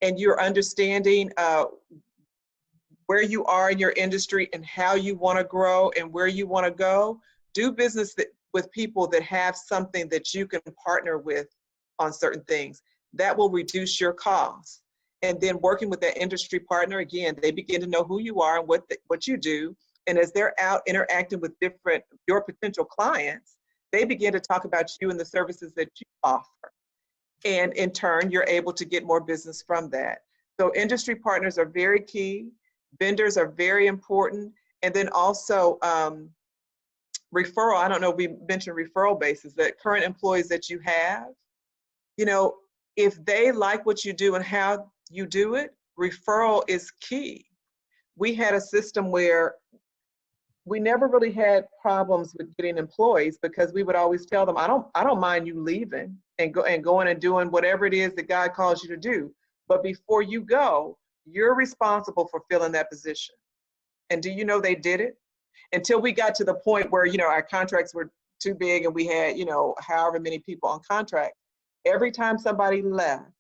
and you're understanding where you are in your industry and how you want to grow and where you want to go, do business with people that have something that you can partner with on certain things. That will reduce your costs. And then working with that industry partner, again, they begin to know who you are and what you do. And as they're out interacting with your potential clients, they begin to talk about you and the services that you offer. And in turn, you're able to get more business from that. So industry partners are very key. Vendors are very important. And then also referral. I don't know, we mentioned referral basis, that current employees that you have, if they like what you do and how you do it, referral is key. We had a system where we never really had problems with getting employees, because we would always tell them, I don't mind you leaving and going and doing whatever it is that God calls you to do. But before you go, you're responsible for filling that position. And do you know they did it? Until we got to the point where, our contracts were too big and we had, however many people on contract. Every time somebody left,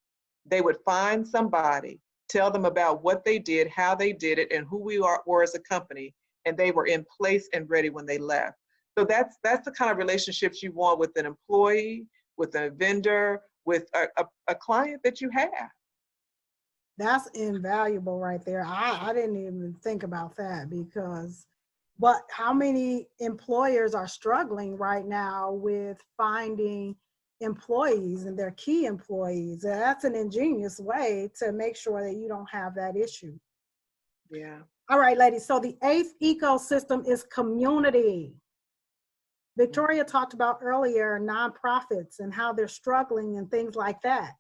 they would find somebody, tell them about what they did, how they did it, and who we were as a company, and they were in place and ready when they left. So that's the kind of relationships you want with an employee, with a vendor, with a client that you have. That's invaluable right there. I didn't even think about that but how many employers are struggling right now with finding employees and their key employees? That's an ingenious way to make sure that you don't have that issue. Yeah. All right, ladies. So the 8th ecosystem is community. Victoria talked about earlier nonprofits and how they're struggling and things like that.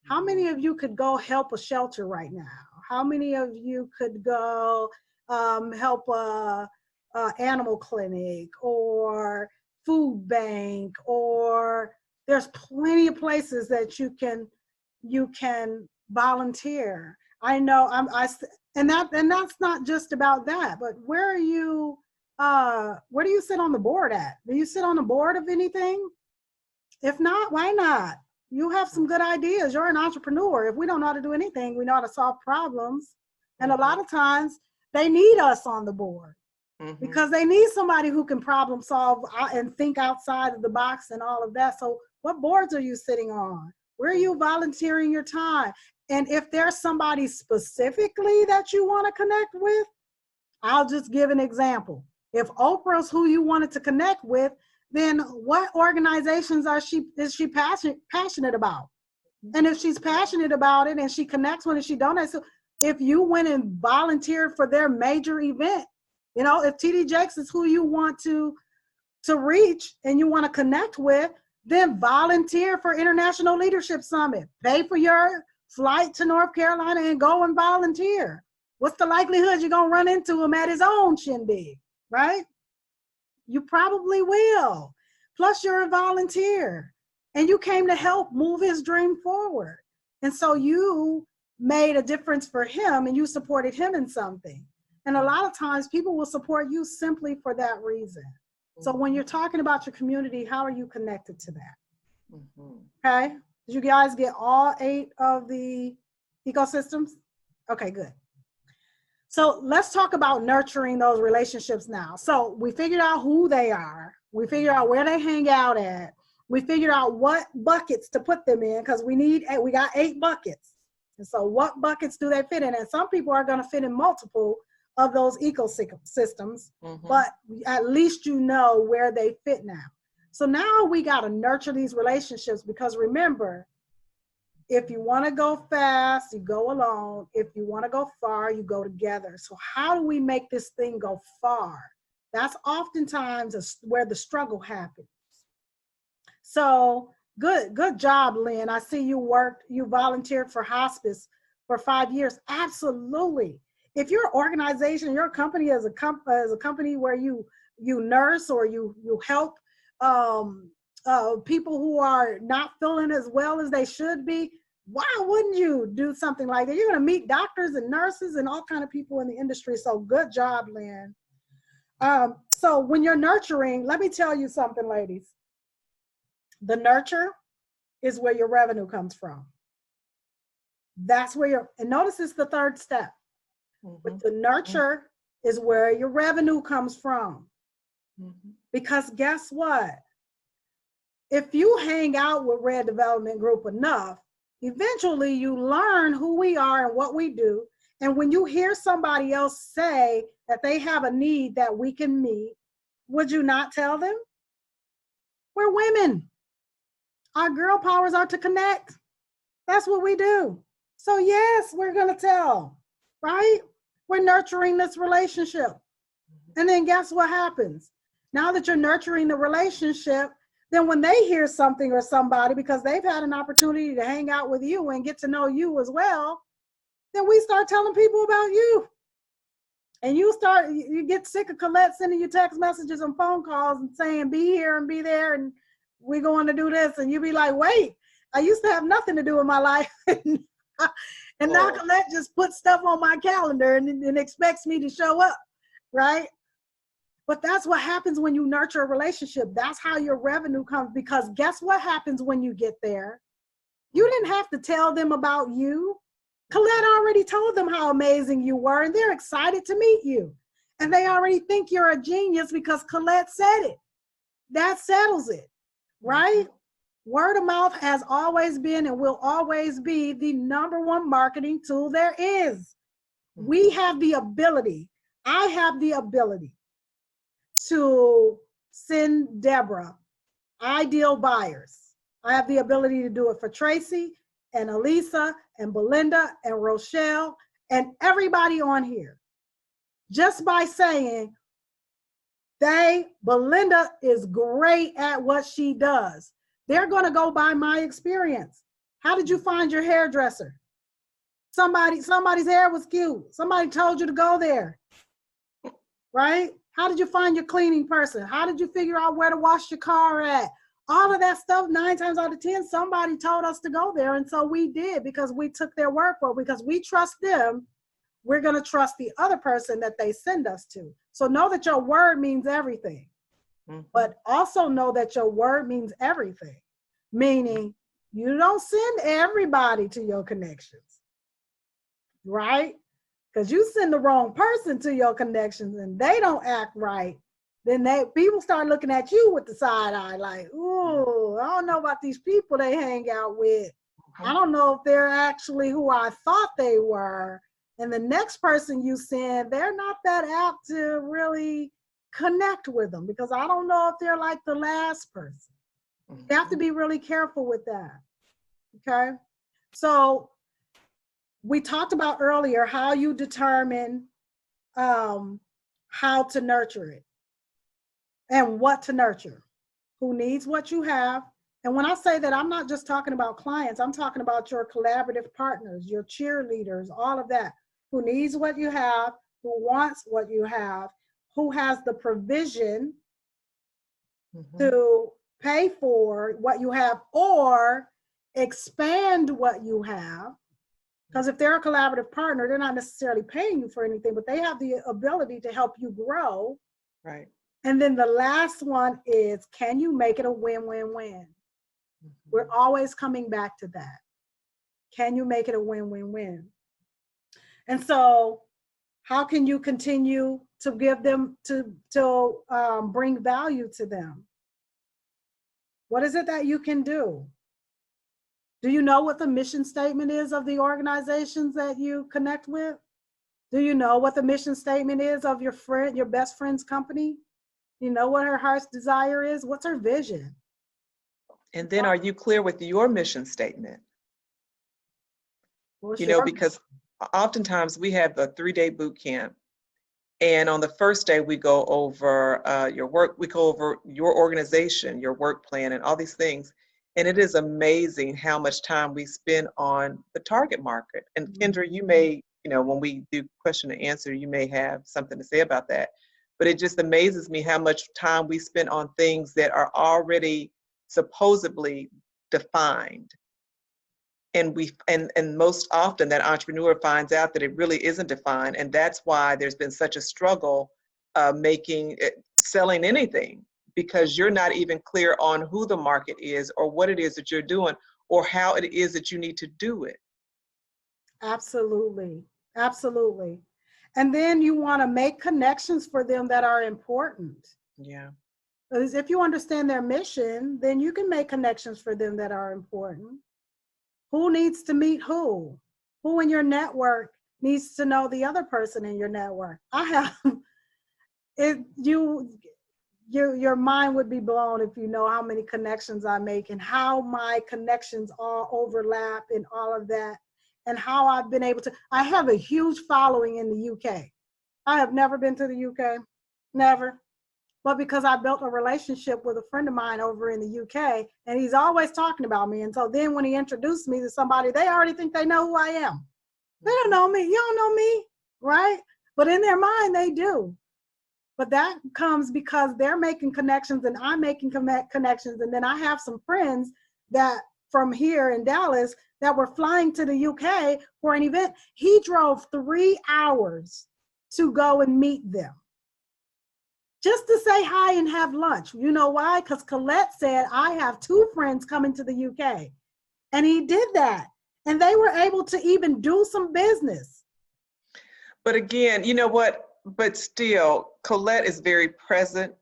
How many of you could go help a shelter right now? How many of you could go help a animal clinic or food bank, or there's plenty of places that you can volunteer. I know and that's not just about that, but where do you sit on the board at? Do you sit on the board of anything? If not, why not? You have some good ideas. You're an entrepreneur. If we don't know how to do anything, we know how to solve problems. And a lot of times they need us on the board because they need somebody who can problem solve and think outside of the box and all of that. So what boards are you sitting on? Where are you volunteering your time? And if there's somebody specifically that you want to connect with, I'll just give an example. If Oprah's who you wanted to connect with, then what organizations is she passionate about? And if she's passionate about it and she connects with it, she donates. So if you went and volunteered for their major event, if TD Jakes is who you want to reach and you want to connect with, then volunteer for International Leadership Summit. Pay for your flight to North Carolina and go and volunteer. What's the likelihood you're going to run into him at his own shindig, right? You probably will. Plus, you're a volunteer and you came to help move his dream forward. And so you made a difference for him and you supported him in something. And a lot of times people will support you simply for that reason. So when you're talking about your community, how are you connected to that? Okay. Did you guys get all 8 of the ecosystems? Okay, good. So let's talk about nurturing those relationships now. So we figured out who they are. We figured out where they hang out at. We figured out what buckets to put them in because we got 8 buckets. And so what buckets do they fit in? And some people are going to fit in multiple of those ecosystems, but at least you know where they fit now. So now we got to nurture these relationships because remember, if you want to go fast, you go alone. If you want to go far, you go together. So how do we make this thing go far? That's oftentimes where the struggle happens. So good job, Lynn. I see you volunteered for hospice for 5 years. Absolutely. If your organization, your company is a company where you nurse or you help people who are not feeling as well as they should be, why wouldn't you do something like that? You're going to meet doctors and nurses and all kind of people in the industry. So good job, Lynn. So when you're nurturing, let me tell you something, ladies. The nurture is where your revenue comes from. That's where and notice it's the 3rd step. But the nurture is where your revenue comes from. Because guess what? If you hang out with Red Development Group enough, eventually you learn who we are and what we do. And when you hear somebody else say that they have a need that we can meet, would you not tell them? We're women. Our girl powers are to connect. That's what we do. So yes, we're going to tell, right? We're nurturing this relationship. And then guess what happens? Now that you're nurturing the relationship, then when they hear something or somebody, because they've had an opportunity to hang out with you and get to know you as well, then we start telling people about you. And you get sick of Colette sending you text messages and phone calls and saying, be here and be there, and we're going to do this. And you be like, wait, I used to have nothing to do with my life. And now Colette just puts stuff on my calendar and expects me to show up, right? But that's what happens when you nurture a relationship. That's how your revenue comes, because guess what happens when you get there? You didn't have to tell them about you. Colette already told them how amazing you were, and they're excited to meet you. And they already think you're a genius because Colette said it. That settles it, right? Word of mouth has always been and will always be the #1 marketing tool there is. We have the ability, I have the ability to send Deborah ideal buyers. I have the ability to do it for Tracy and Elisa and Belinda and Rochelle and everybody on here. Just by saying, Belinda is great at what she does. They're going to go by my experience. How did you find your hairdresser? Somebody's hair was cute. Somebody told you to go there, right? How did you find your cleaning person? How did you figure out where to wash your car at? All of that stuff, 9 times out of 10, somebody told us to go there. And so we did, because we took their word for it. Because we trust them, we're going to trust the other person that they send us to. So know that your word means everything. But also know that your word means everything. Meaning, you don't send everybody to your connections, right? Because you send the wrong person to your connections and they don't act right, then people start looking at you with the side eye like, ooh, I don't know about these people they hang out with. I don't know if they're actually who I thought they were. And the next person you send, they're not that apt to really connect with them, because I don't know if they're like the last person. You have to be really careful with that, okay? So we talked about earlier how you determine how to nurture it and what to nurture, who needs what you have. And when I say that, I'm not just talking about clients, I'm talking about your collaborative partners, your cheerleaders, all of that. Who needs what you have, who wants what you have, who has the provision to pay for what you have or expand what you have. Because if they're a collaborative partner, they're not necessarily paying you for anything, but they have the ability to help you grow. Right. And then the last one is, can you make it a win-win-win? We're always coming back to that. Can you make it a win-win-win? And so how can you continue to give them, to bring value to them? What is it that you can do? Do you know what the mission statement is of the organizations that you connect with? Do you know what the mission statement is of your friend, your best friend's company? You know what her heart's desire is? What's her vision? And then are you clear with your mission statement? You know, because oftentimes we have a 3-day boot camp. And on the first day, we go over your work, we go over your organization, your work plan, and all these things. And it is amazing how much time we spend on the target market. And Kendra, you may, you know, when we do question and answer, you may have something to say about that. But it just amazes me how much time we spend on things that are already supposedly defined. And most often that entrepreneur finds out that it really isn't defined. And that's why there's been such a struggle selling anything, because you're not even clear on who the market is or what it is that you're doing or how it is that you need to do it. Absolutely. Absolutely. And then you want to make connections for them that are important. Yeah. Because if you understand their mission, then you can make connections for them that are important. Who needs to meet who? Who in your network needs to know the other person in your network? Your mind would be blown if you know how many connections I make and how my connections all overlap and all of that, and how I've been able to. I have a huge following in the UK. I have never been to the UK, never. But because I built a relationship with a friend of mine over in the UK, and he's always talking about me. And so then when he introduced me to somebody, they already think they know who I am. They don't know me. You don't know me, right? But in their mind, they do. But that comes because they're making connections and I'm making connections. And then I have some friends that from here in Dallas that were flying to the UK for an event. He drove 3 hours to go and meet them, just to say hi and have lunch. You know why? Because Colette said, I have 2 friends coming to the UK. And he did that. And they were able to even do some business. But again, you know what? But still, Colette is very present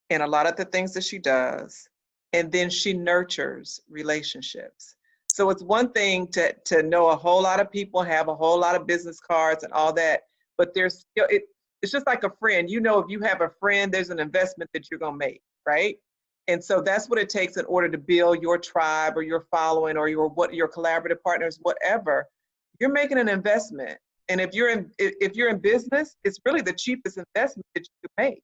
in a lot of the things that she does. And then she nurtures relationships. So it's one thing to know a whole lot of people, have a whole lot of business cards and all that, but there's still, it's just like a friend. You know, if you have a friend, there's an investment that you're gonna make, right? And so that's what it takes in order to build your tribe or your following or your collaborative partners, whatever. You're making an investment. And if you're in business, it's really the cheapest investment that you can make.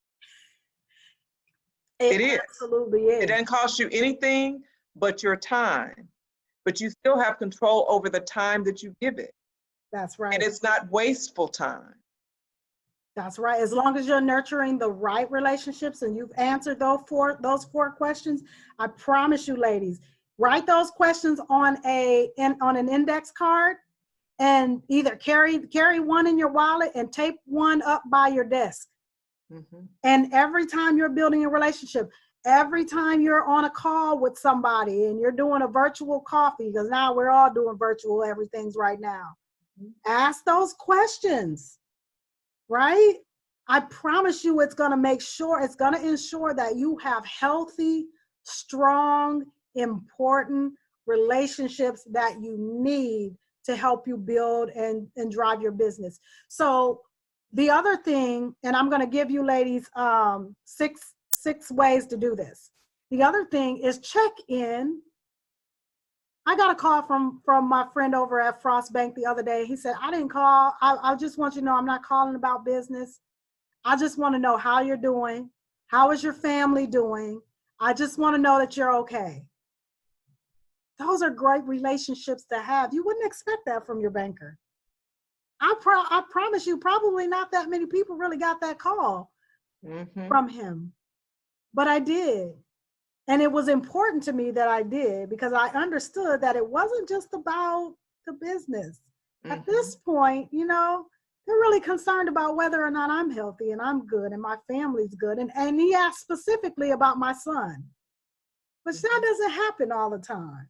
It is. Absolutely is. It doesn't cost you anything but your time. But you still have control over the time that you give it. That's right. And it's not wasteful time. That's right. As long as you're nurturing the right relationships and you've answered those four questions, I promise you, ladies, write those questions on an index card and either carry one in your wallet and tape one up by your desk. Mm-hmm. And every time you're building a relationship, every time you're on a call with somebody and you're doing a virtual coffee, because now we're all doing virtual everything's right now, ask those questions, right? I promise you it's going to ensure that you have healthy, strong, important relationships that you need to help you build and drive your business. So the other thing, and I'm going to give you ladies six ways to do this. The other thing is check in. I got a call from my friend over at Frost Bank the other day. He said, I didn't call. I just want you to know I'm not calling about business. I just want to know how you're doing. How is your family doing? I just want to know that you're okay. Those are great relationships to have. You wouldn't expect that from your banker. I promise you, probably not that many people really got that call from him. But I did. And it was important to me that I did, because I understood that it wasn't just about the business. At this point, you know, they're really concerned about whether or not I'm healthy and I'm good and my family's good. And he asked specifically about my son, which that doesn't happen all the time.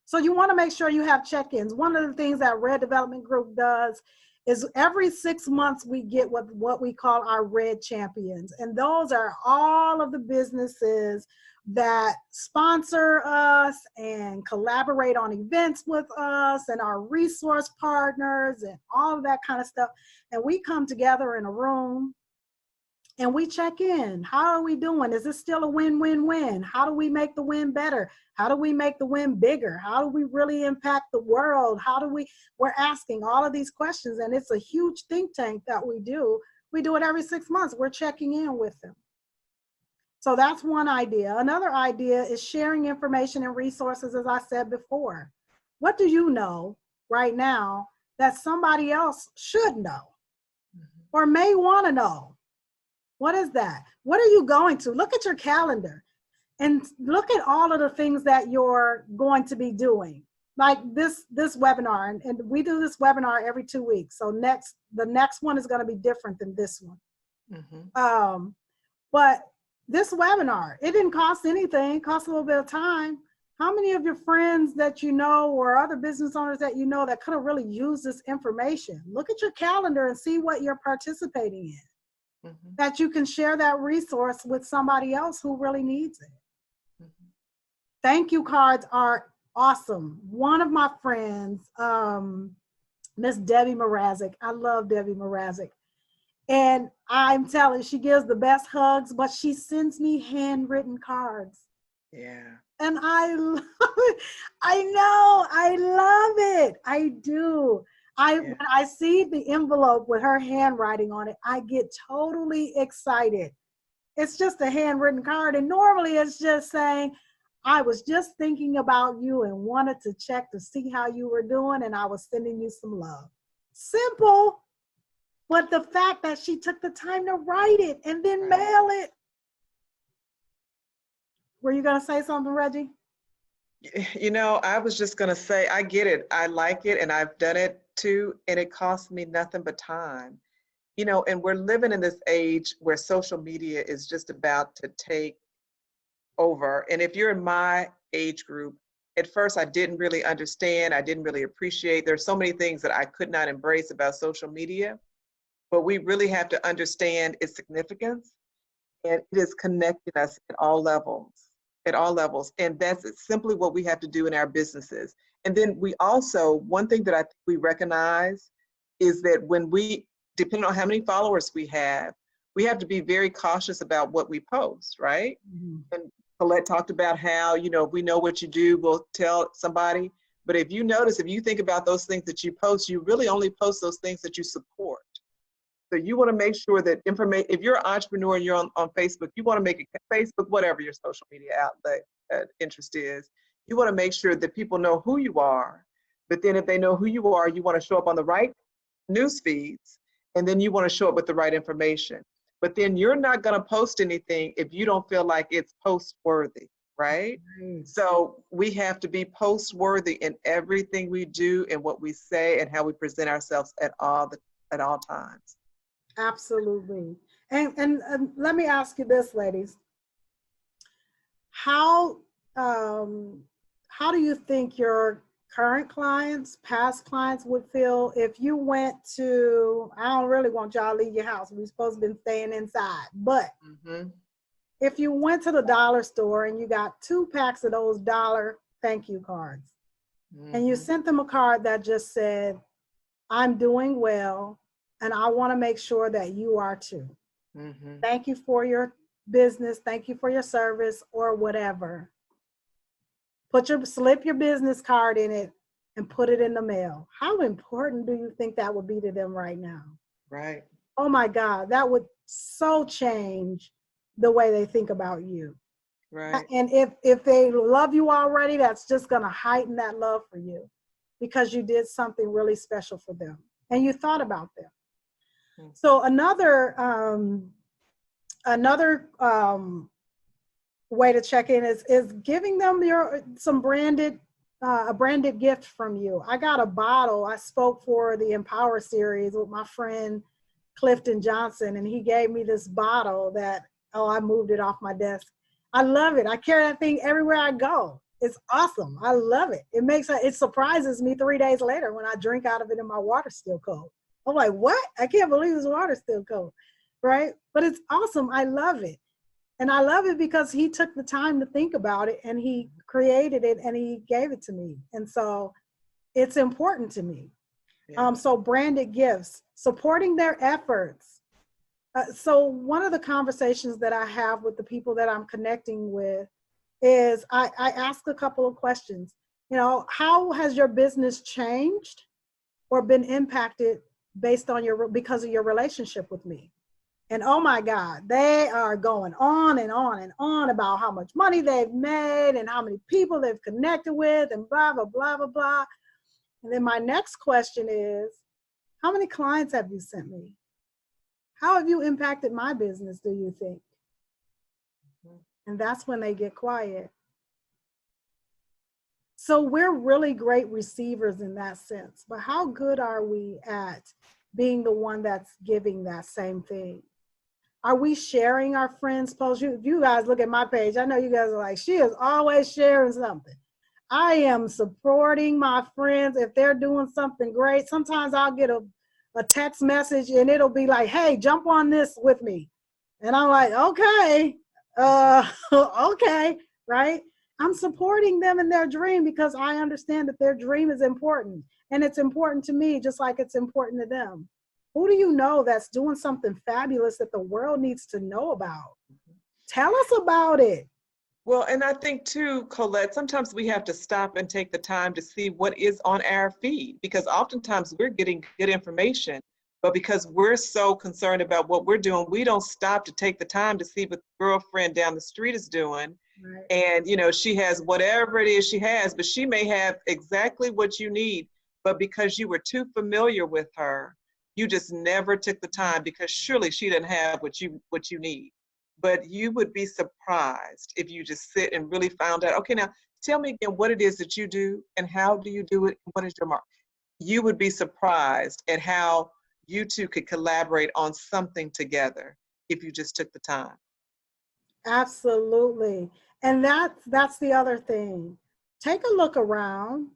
So you want to make sure you have check-ins. One of the things that Red Development Group does is every 6 months we get what we call our Red Champions. And those are all of the businesses that sponsor us and collaborate on events with us and our resource partners and all of that kind of stuff. And we come together in a room and we check in. How are we doing? Is this still a win-win-win? How do we make the win better? How do we make the win bigger? How do we really impact the world? We're asking all of these questions, and it's a huge think tank that we do. We do it every 6 months. We're checking in with them. So that's one idea. Another idea is sharing information and resources, as I said before. What do you know right now that somebody else should know or may want to know? What is that? What are you going to? Look at your calendar and look at all of the things that you're going to be doing. Like this webinar, and we do this webinar every 2 weeks. So the next one is going to be different than this one. But this webinar, it didn't cost anything, it cost a little bit of time. How many of your friends that you know or other business owners that you know that could have really used this information? Look at your calendar and see what you're participating in. That you can share that resource with somebody else who really needs it. Thank you cards are awesome. One of my friends, Miss Debbie Mrazek, I love Debbie Mrazek. And I'm telling you, she gives the best hugs, but she sends me handwritten cards. Yeah. And I love it. I know, I love it. I do. When I see the envelope with her handwriting on it, I get totally excited. It's just a handwritten card. And normally it's just saying, I was just thinking about you and wanted to check to see how you were doing, and I was sending you some love. Simple. But the fact that she took the time to write it and then mail it. Were you going to say something, Reggie? You know, I was just going to say, I get it. I like it, and I've done it too, and it costs me nothing but time. You know, and we're living in this age where social media is just about to take over. And if you're in my age group, at first I didn't really understand, I didn't really appreciate. There's so many things that I could not embrace about social media, but we really have to understand its significance, and it is connecting us at all levels, at all levels. And that's simply what we have to do in our businesses. And then we also, one thing that I think we recognize is that when we, depending on how many followers we have to be very cautious about what we post, right? Mhm. And Colette talked about how, you know, if we know what you do, we'll tell somebody. But if you notice, if you think about those things that you post, you really only post those things that you support. So you want to make sure that information, if you're an entrepreneur and you're on Facebook, you want to make it Facebook, whatever your social media outlet interest is, you want to make sure that people know who you are. But then if they know who you are, you want to show up on the right news feeds, and then you want to show up with the right information. But then you're not going to post anything if you don't feel like it's post worthy, right? Right. So we have to be post worthy in everything we do and what we say and how we present ourselves at all times. Absolutely. And let me ask you this, ladies. How do you think your current clients, past clients would feel if you went to, I don't really want y'all to leave your house. We're supposed to be staying inside. But if you went to the dollar store and you got 2 packs of those dollar thank you cards, and you sent them a card that just said, I'm doing well, and I want to make sure that you are too. Thank you for your business. Thank you for your service, or whatever. Slip your business card in it and put it in the mail. How important do you think that would be to them right now? Right. Oh my God, that would so change the way they think about you. Right. And if they love you already, that's just going to heighten that love for you, because you did something really special for them and you thought about them. So another way to check in is giving them a branded gift from you. I got a bottle. I spoke for the Empower series with my friend Clifton Johnson, and he gave me this bottle that, I moved it off my desk. I love it. I carry that thing everywhere I go. It's awesome. I love it. It surprises me 3 days later when I drink out of it and my water's still cold. I'm like, what? I can't believe this water's still cold, right? But it's awesome. I love it. And I love it because he took the time to think about it, and he created it and he gave it to me. And so it's important to me. Yeah. So branded gifts, supporting their efforts. So one of the conversations that I have with the people that I'm connecting with is I ask a couple of questions. You know, how has your business changed or been impacted because of your relationship with me? And oh my God, they are going on and on and on about how much money they've made and how many people they've connected with and blah, blah, blah, blah, blah. And then my next question is, how many clients have you sent me? How have you impacted my business, do you think? And that's when they get quiet. So we're really great receivers in that sense, but how good are we at being the one that's giving that same thing? Are we sharing our friends' posts? You guys look at my page. I know you guys are like, she is always sharing something. I am supporting my friends if they're doing something great. Sometimes I'll get a text message and it'll be like, hey, jump on this with me. And I'm like, okay, okay, right? I'm supporting them in their dream because I understand that their dream is important. And it's important to me just like it's important to them. Who do you know that's doing something fabulous that the world needs to know about? Tell us about it. Well, and I think too, Colette, sometimes we have to stop and take the time to see what is on our feed, because oftentimes we're getting good information, but because we're so concerned about what we're doing, we don't stop to take the time to see what the girlfriend down the street is doing. Right. And, you know, she has whatever it is she has, but she may have exactly what you need, but because you were too familiar with her, you just never took the time, because surely she didn't have what you need. But you would be surprised if you just sit and really found out, okay, now tell me again what it is that you do and how do you do it? What is your mark? You would be surprised at how you two could collaborate on something together if you just took the time. Absolutely. And that's the other thing. Take a look around.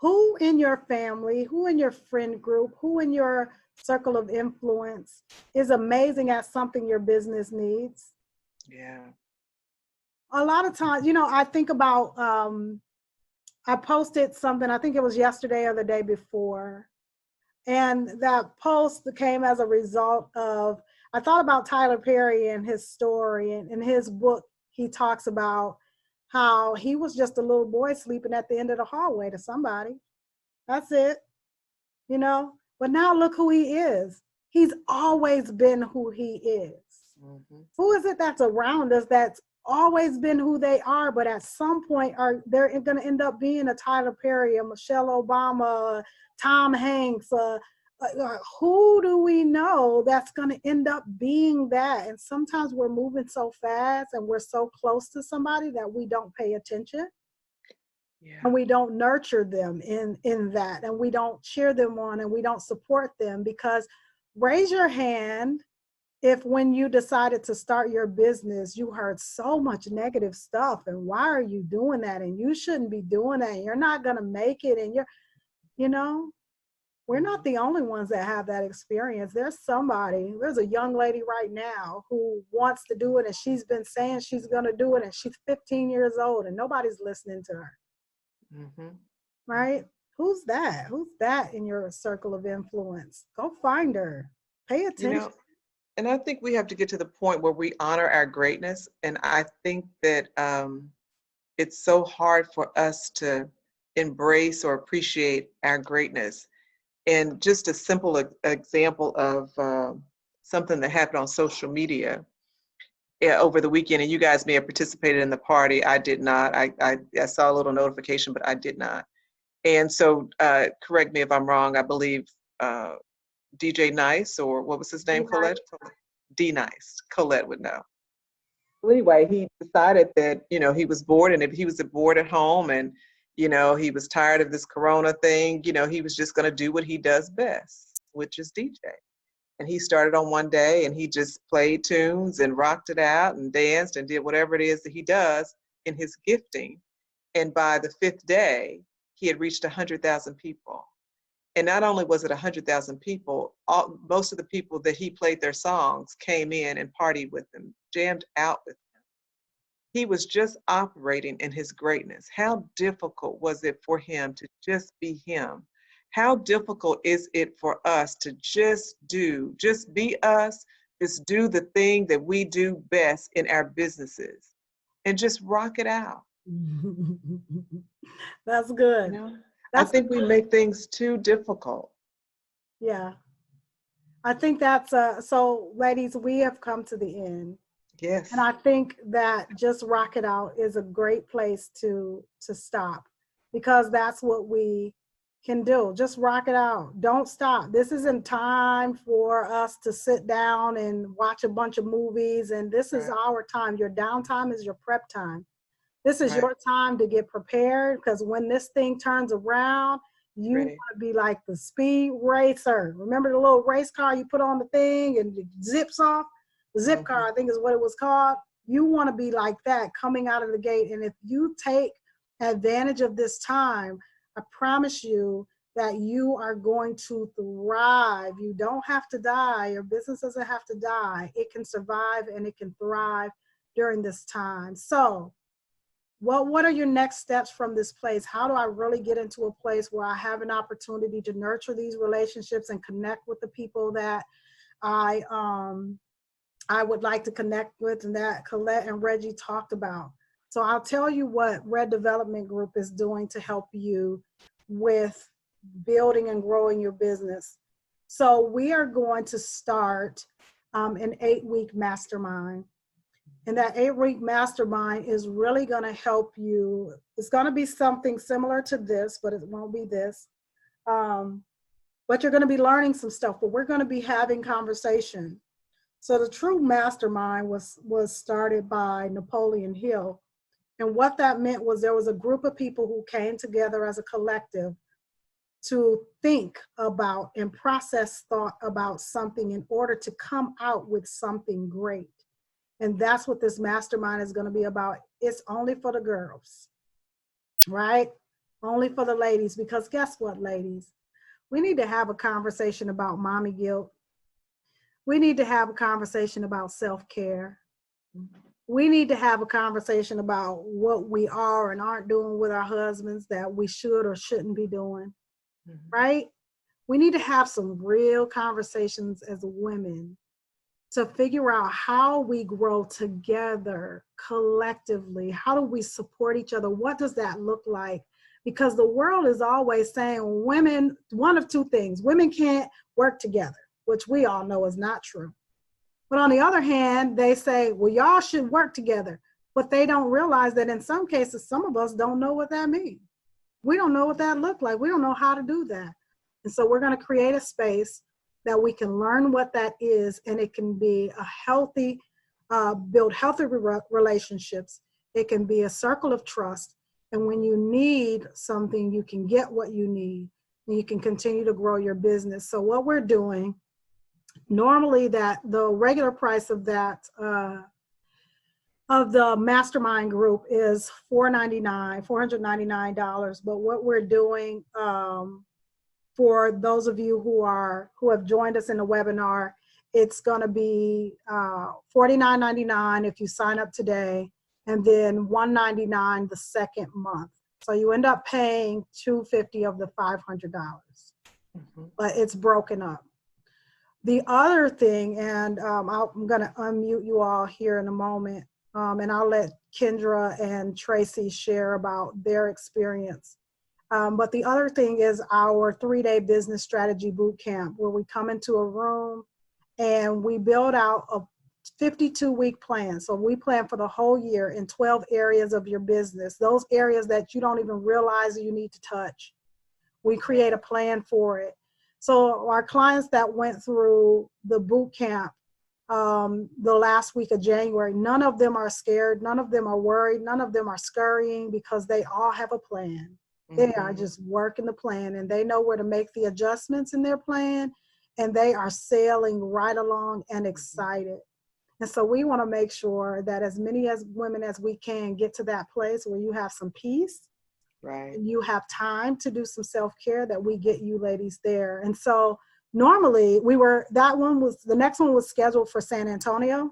Who in your family, who in your friend group, who in your circle of influence is amazing at something your business needs? Yeah. A lot of times, you know, I think about, I posted something, I think it was yesterday or the day before. And that post came as a result of, I thought about Tyler Perry and his story. And in his book, he talks about how he was just a little boy sleeping at the end of the hallway to somebody. That's it, you know? But now look who he is. He's always been who he is. Mm-hmm. Who is it that's around us that's always been who they are, but at some point they're going to end up being a Tyler Perry, a Michelle Obama, Tom Hanks, who do we know that's going to end up being that? And sometimes we're moving so fast and we're so close to somebody that we don't pay attention. Yeah. And we don't nurture them in that, and we don't cheer them on, and we don't support them. Because raise your hand if when you decided to start your business, you heard so much negative stuff, and why are you doing that? And you shouldn't be doing that. And you're not going to make it. And you know, we're not the only ones that have that experience. There's a young lady right now who wants to do it, and she's been saying she's going to do it, and she's 15 years old, and nobody's listening to her. Mm-hmm. Right? Who's that? Who's that in your circle of influence? Go find her. Pay attention. You know, and I think we have to get to the point where we honor our greatness. And I think that it's so hard for us to embrace or appreciate our greatness. And just a simple example of something that happened on social media over the weekend, and you guys may have participated in the party. I did not. I saw a little notification, but I did not. And so, correct me if I'm wrong, I believe DJ Nice, or what was his name, Colette? D Nice. Colette would know. Well, anyway, he decided that, you know, he was bored, and if he was bored at home and, you know, he was tired of this Corona thing, you know, he was just going to do what he does best, which is DJ. And he started on one day and he just played tunes and rocked it out and danced and did whatever it is that he does in his gifting. And by the 5th day, he had reached 100,000 people. And not only was it 100,000 people, most of the people that he played their songs came in and partied with him, jammed out with him. He was just operating in his greatness. How difficult was it for him to just be him? How difficult is it for us to just be us, just do the thing that we do best in our businesses and just rock it out? That's good. You know? I think we make things too difficult. Yeah. I think that's so ladies, we have come to the end. Yes. And I think that just rock it out is a great place to stop, because that's what we can do. Just rock it out. Don't stop. This isn't time for us to sit down and watch a bunch of movies. And this is our time. Your downtime is your prep time. This is your time to get prepared, because when this thing turns around, you want to be like the speed racer. Remember the little race car you put on the thing and it zips off? The zip car, I think is what it was called. You want to be like that coming out of the gate. And if you take advantage of this time, I promise you that you are going to thrive. You don't have to die. Your business doesn't have to die. It can survive and it can thrive during this time. So what are your next steps from this place? How do I really get into a place where I have an opportunity to nurture these relationships and connect with the people that I would like to connect with, and that Colette and Reggie talked about? So I'll tell you what Red Development Group is doing to help you with building and growing your business. So we are going to start an 8-week mastermind. And that 8-week mastermind is really going to help you. It's going to be something similar to this, but it won't be this. But you're going to be learning some stuff, but we're going to be having conversation. So the True Mastermind was started by Napoleon Hill. And what that meant was there was a group of people who came together as a collective to think about and process thought about something in order to come out with something great. And that's what this mastermind is going to be about. It's only for the girls, right? Only for the ladies, because guess what, ladies? We need to have a conversation about mommy guilt. We need to have a conversation about self-care. We need to have a conversation about what we are and aren't doing with our husbands that we should or shouldn't be doing, right? We need to have some real conversations as women to figure out how we grow together collectively. How do we support each other? What does that look like? Because the world is always saying women, one of two things, women can't work together, which we all know is not true. But on the other hand, they say, well, y'all should work together. But they don't realize that in some cases, some of us don't know what that means. We don't know what that looked like. We don't know how to do that. And so we're going to create a space that we can learn what that is, and it can be a healthy, build healthy relationships. It can be a circle of trust. And when you need something, you can get what you need, and you can continue to grow your business. So what we're doing, normally that the regular price of that, of the mastermind group is $499. But what we're doing, for those of you who have joined us in the webinar, it's going to be $49.99 if you sign up today, and then $199 the second month. So you end up paying $250 of the $500, but it's broken up. The other thing, and I'm going to unmute you all here in a moment, and I'll let Kendra and Tracy share about their experience. But the other thing is our 3-day business strategy boot camp, where we come into a room and we build out a 52-week plan. So we plan for the whole year in 12 areas of your business, those areas that you don't even realize you need to touch. We create a plan for it. So our clients that went through the boot camp the last week of January, none of them are scared, none of them are worried, none of them are scurrying, because they all have a plan. They are just working the plan, and they know where to make the adjustments in their plan, and they are sailing right along and excited. And so we want to make sure that as many as women as we can get to that place where you have some peace, right? You have time to do some self-care, that we get you ladies there. And so normally the next one was scheduled for San Antonio,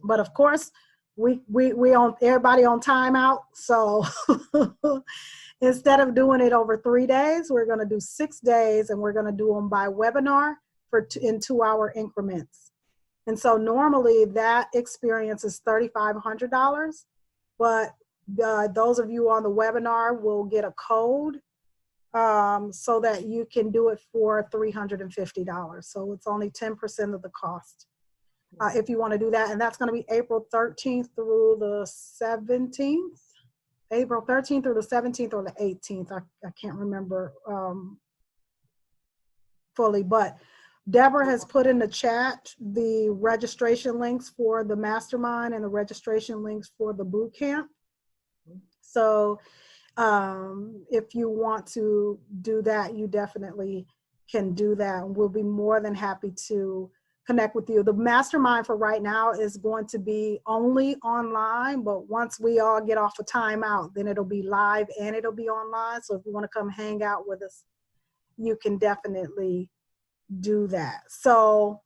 but of course we on everybody on timeout. So instead of doing it over 3 days, we're going to do 6 days, and we're going to do them by webinar in 2-hour increments. And so normally that experience is $3,500, but those of you on the webinar will get a code so that you can do it for $350. So it's only 10% of the cost if you want to do that. And that's going to be April 13th through the 17th. April 13th through the 17th or the 18th. I can't remember fully, but Deborah has put in the chat the registration links for the mastermind and the registration links for the boot camp. So if you want to do that, you definitely can do that. We'll be more than happy to connect with you. The mastermind for right now is going to be only online, but once we all get off a timeout, then it'll be live and it'll be online. So if you want to come hang out with us, you can definitely do that. So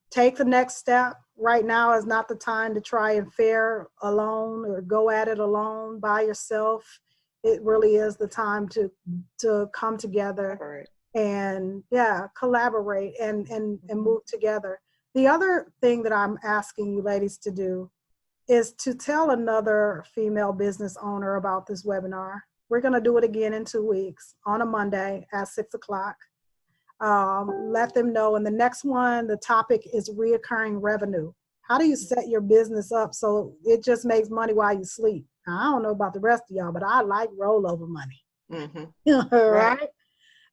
take the next step. Right now is not the time to try and fare alone or go at it alone by yourself. It really is the time to come together and collaborate and move together. The other thing that I'm asking you ladies to do is to tell another female business owner about this webinar. We're going to do it again in 2 weeks on a Monday at 6 o'clock. Let them know. And the next one, the topic is reoccurring revenue. How do you set your business up so it just makes money while you sleep? Now, I don't know about the rest of y'all, but I like rollover money. Right?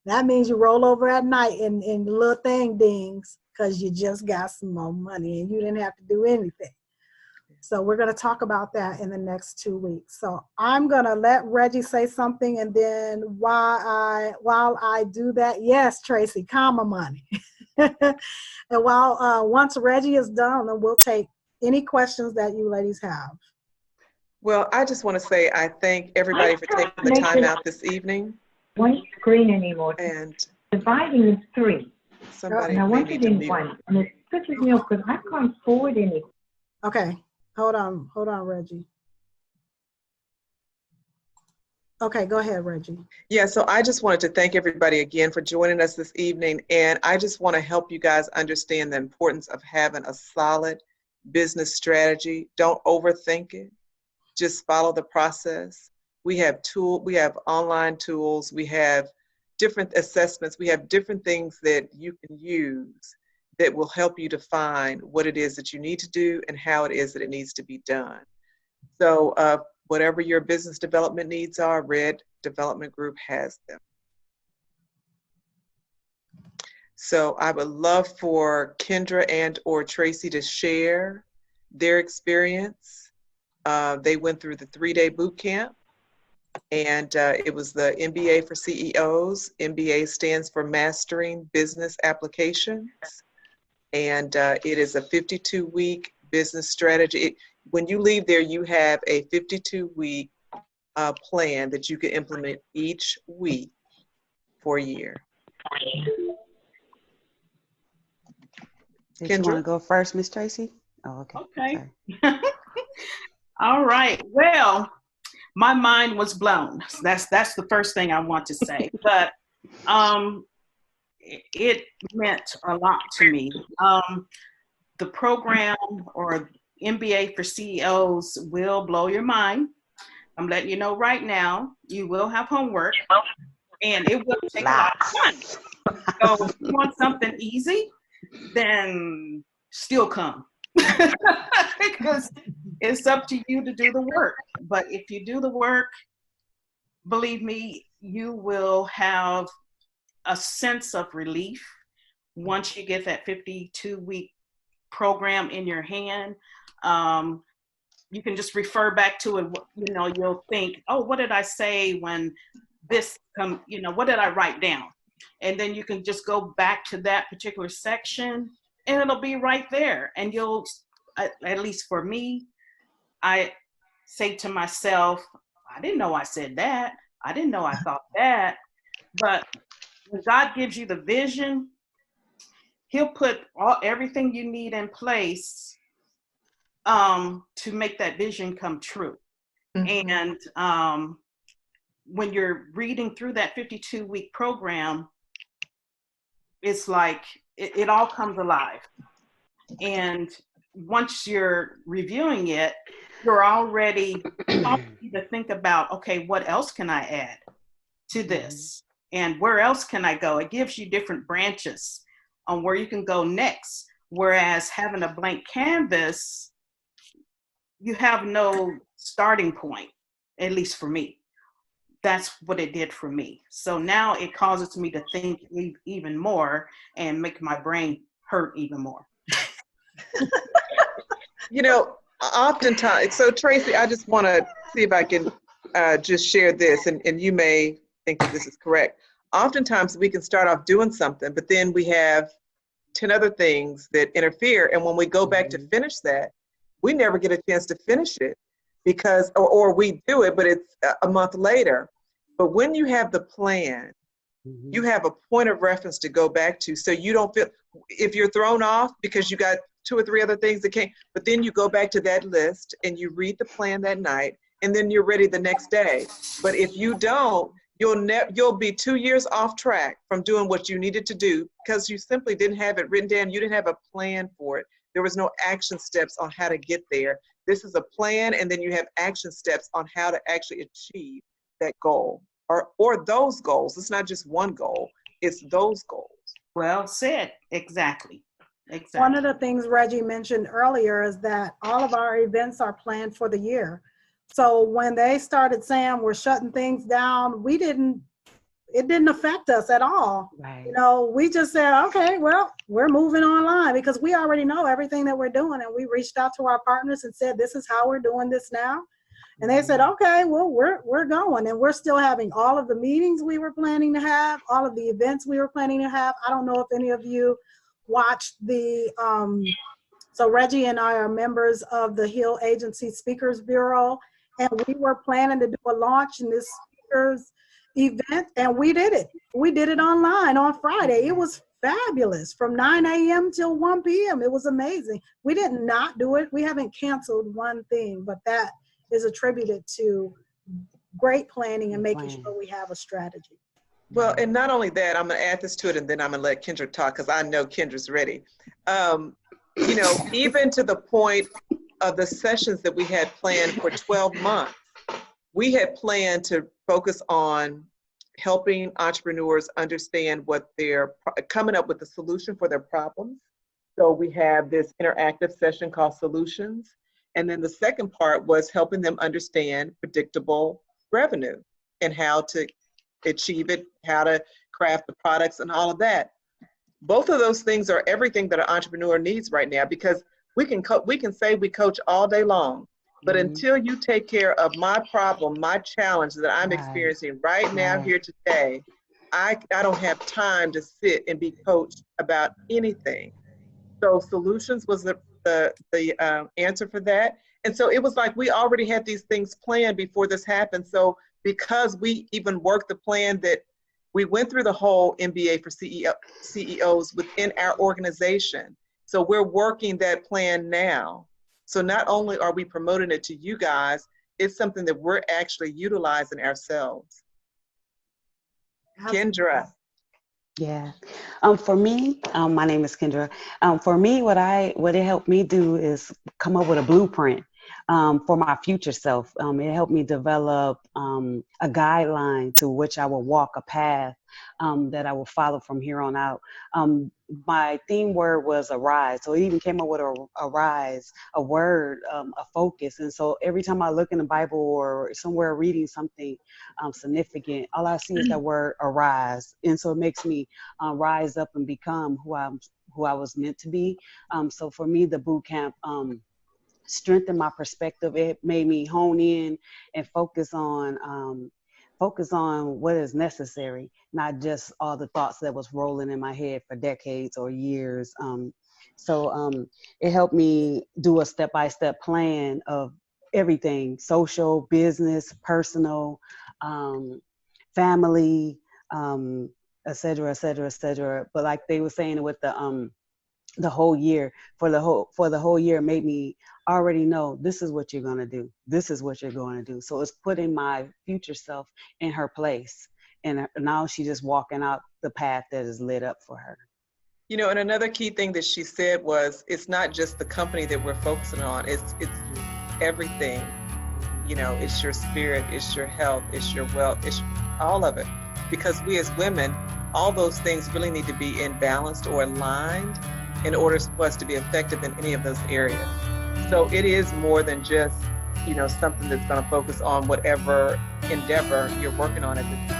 That means you roll over at night and the little thing dings because you just got some more money and you didn't have to do anything. So we're going to talk about that in the next 2 weeks. So I'm going to let Reggie say something, and then while I do that, yes, Tracy, comma money. And once Reggie is done, then we'll take any questions that you ladies have. Well, I just want to say I thank everybody for taking the time out this evening. One screen anymore. And dividing is 3. somebody And I may want need it to in mute. 1. And it pisses me off because I can't forward any. Okay, hold on, Reggie. Okay, go ahead, Reggie. Yeah, so I just wanted to thank everybody again for joining us this evening. And I just want to help you guys understand the importance of having a solid business strategy. Don't overthink it. Just follow the process. We have online tools, we have different assessments, we have different things that you can use that will help you define what it is that you need to do and how it is that it needs to be done. So whatever your business development needs are, Red Development Group has them. So I would love for Kendra and or Tracy to share their experience. They went through the 3-day boot camp, and it was the MBA for CEOs. MBA stands for Mastering Business Applications, and it is a 52-week business strategy. When you leave there, you have a 52-week plan that you can implement each week for a year. Did you want to go first, Miss Tracy? Oh, okay. Okay. Sorry. All right. Well, my mind was blown. That's the first thing I want to say. But it meant a lot to me. The program or MBA for CEOs will blow your mind. I'm letting you know right now, you will have homework and it will take a lot of time. So if you want something easy, then still come. Because it's up to you to do the work. But if you do the work, believe me, you will have a sense of relief once you get that 52-week program in your hand. You can just refer back to it. You know, you'll think, oh, what did I say when this come, you know, what did I write down? And then you can just go back to that particular section and it'll be right there. And you'll, at least for me, I say to myself, I didn't know I said that. I didn't know I thought that. But when God gives you the vision, he'll put everything you need in place to make that vision come true. Mm-hmm. And when you're reading through that 52-week program, it's like it all comes alive. And once you're reviewing it, you're already to think about, okay, what else can I add to this? And where else can I go? It gives you different branches on where you can go next. Whereas having a blank canvas, you have no starting point, at least for me. That's what it did for me. So now it causes me to think even more and make my brain hurt even more. You know, oftentimes, so Tracy, I just want to see if I can just share this, and you may think that this is correct. Oftentimes we can start off doing something, but then we have 10 other things that interfere. And when we go back to finish that, we never get a chance to finish it because, or we do it, but it's a month later. But when you have the plan, you have a point of reference to go back to. So you don't feel, if you're thrown off because you got 2 or 3 other things that came, but then you go back to that list and you read the plan that night and then you're ready the next day. But if you don't, you'll be 2 years off track from doing what you needed to do because you simply didn't have it written down. You didn't have a plan for it. There was no action steps on how to get there. This is a plan, and then you have action steps on how to actually achieve that goal or those goals. It's not just one goal, it's those goals. Well said, exactly. One of the things Reggie mentioned earlier is that all of our events are planned for the year. So when they started saying we're shutting things down, we didn't it didn't affect us at all. Right. You know, we just said, okay, well, we're moving online because we already know everything that we're doing. And we reached out to our partners and said, this is how we're doing this now. And they said, okay, well, we're going. And we're still having all of the meetings we were planning to have, all of the events we were planning to have. I don't know if any of you watched the, so Reggie and I are members of the Hill Agency Speakers Bureau. And we were planning to do a launch in this speakers event, and we did it. We did it online on Friday. It was fabulous from 9 a.m. till 1 p.m. It was amazing. We did not do it. We haven't canceled one thing, but that is attributed to great planning and making sure we have a strategy. Well, and not only that, I'm going to add this to it, and then I'm going to let Kendra talk because I know Kendra's ready. You know, even to the point of the sessions that we had planned for 12 months, we had planned to focus on helping entrepreneurs understand what they're coming up with a solution for their problems. So we have this interactive session called Solutions. And then the second part was helping them understand predictable revenue and how to achieve it, how to craft the products and all of that. Both of those things are everything that an entrepreneur needs right now, because we can say we coach all day long, but until you take care of my problem, my challenge that I'm experiencing right now here today, I don't have time to sit and be coached about anything. So Solutions was the answer for that. And so it was like we already had these things planned before this happened. So because we even worked the plan that we went through the whole MBA for CEOs within our organization. So we're working that plan now. So not only are we promoting it to you guys, it's something that we're actually utilizing ourselves. Kendra. Yeah. For me, my name is Kendra. For me, what it helped me do is come up with a blueprint for my future self. It helped me develop a guideline to which I will walk a path that I will follow from here on out. My theme word was arise. So it even came up with a rise, a word, a focus. And so every time I look in the Bible or somewhere reading something significant, all I see is that word arise. And so it makes me rise up and become who I was meant to be. So for me, the boot camp strengthened my perspective. It made me hone in and focus on what is necessary, not just all the thoughts that was rolling in my head for decades or years. So it helped me do a step-by-step plan of everything: social, business, personal, family, et cetera, et cetera, et cetera. But like they were saying with the whole year, for the whole year made me already know this is what you're going to do. This is what you're going to do. So it's putting my future self in her place. And now she's just walking out the path that is lit up for her. You know, and another key thing that she said was, it's not just the company that we're focusing on, it's everything. You know, it's your spirit, it's your health, it's your wealth, it's all of it. Because we as women, all those things really need to be in balanced or aligned in order for us to be effective in any of those areas. So it is more than just, you know, something that's going to focus on whatever endeavor you're working on at the time.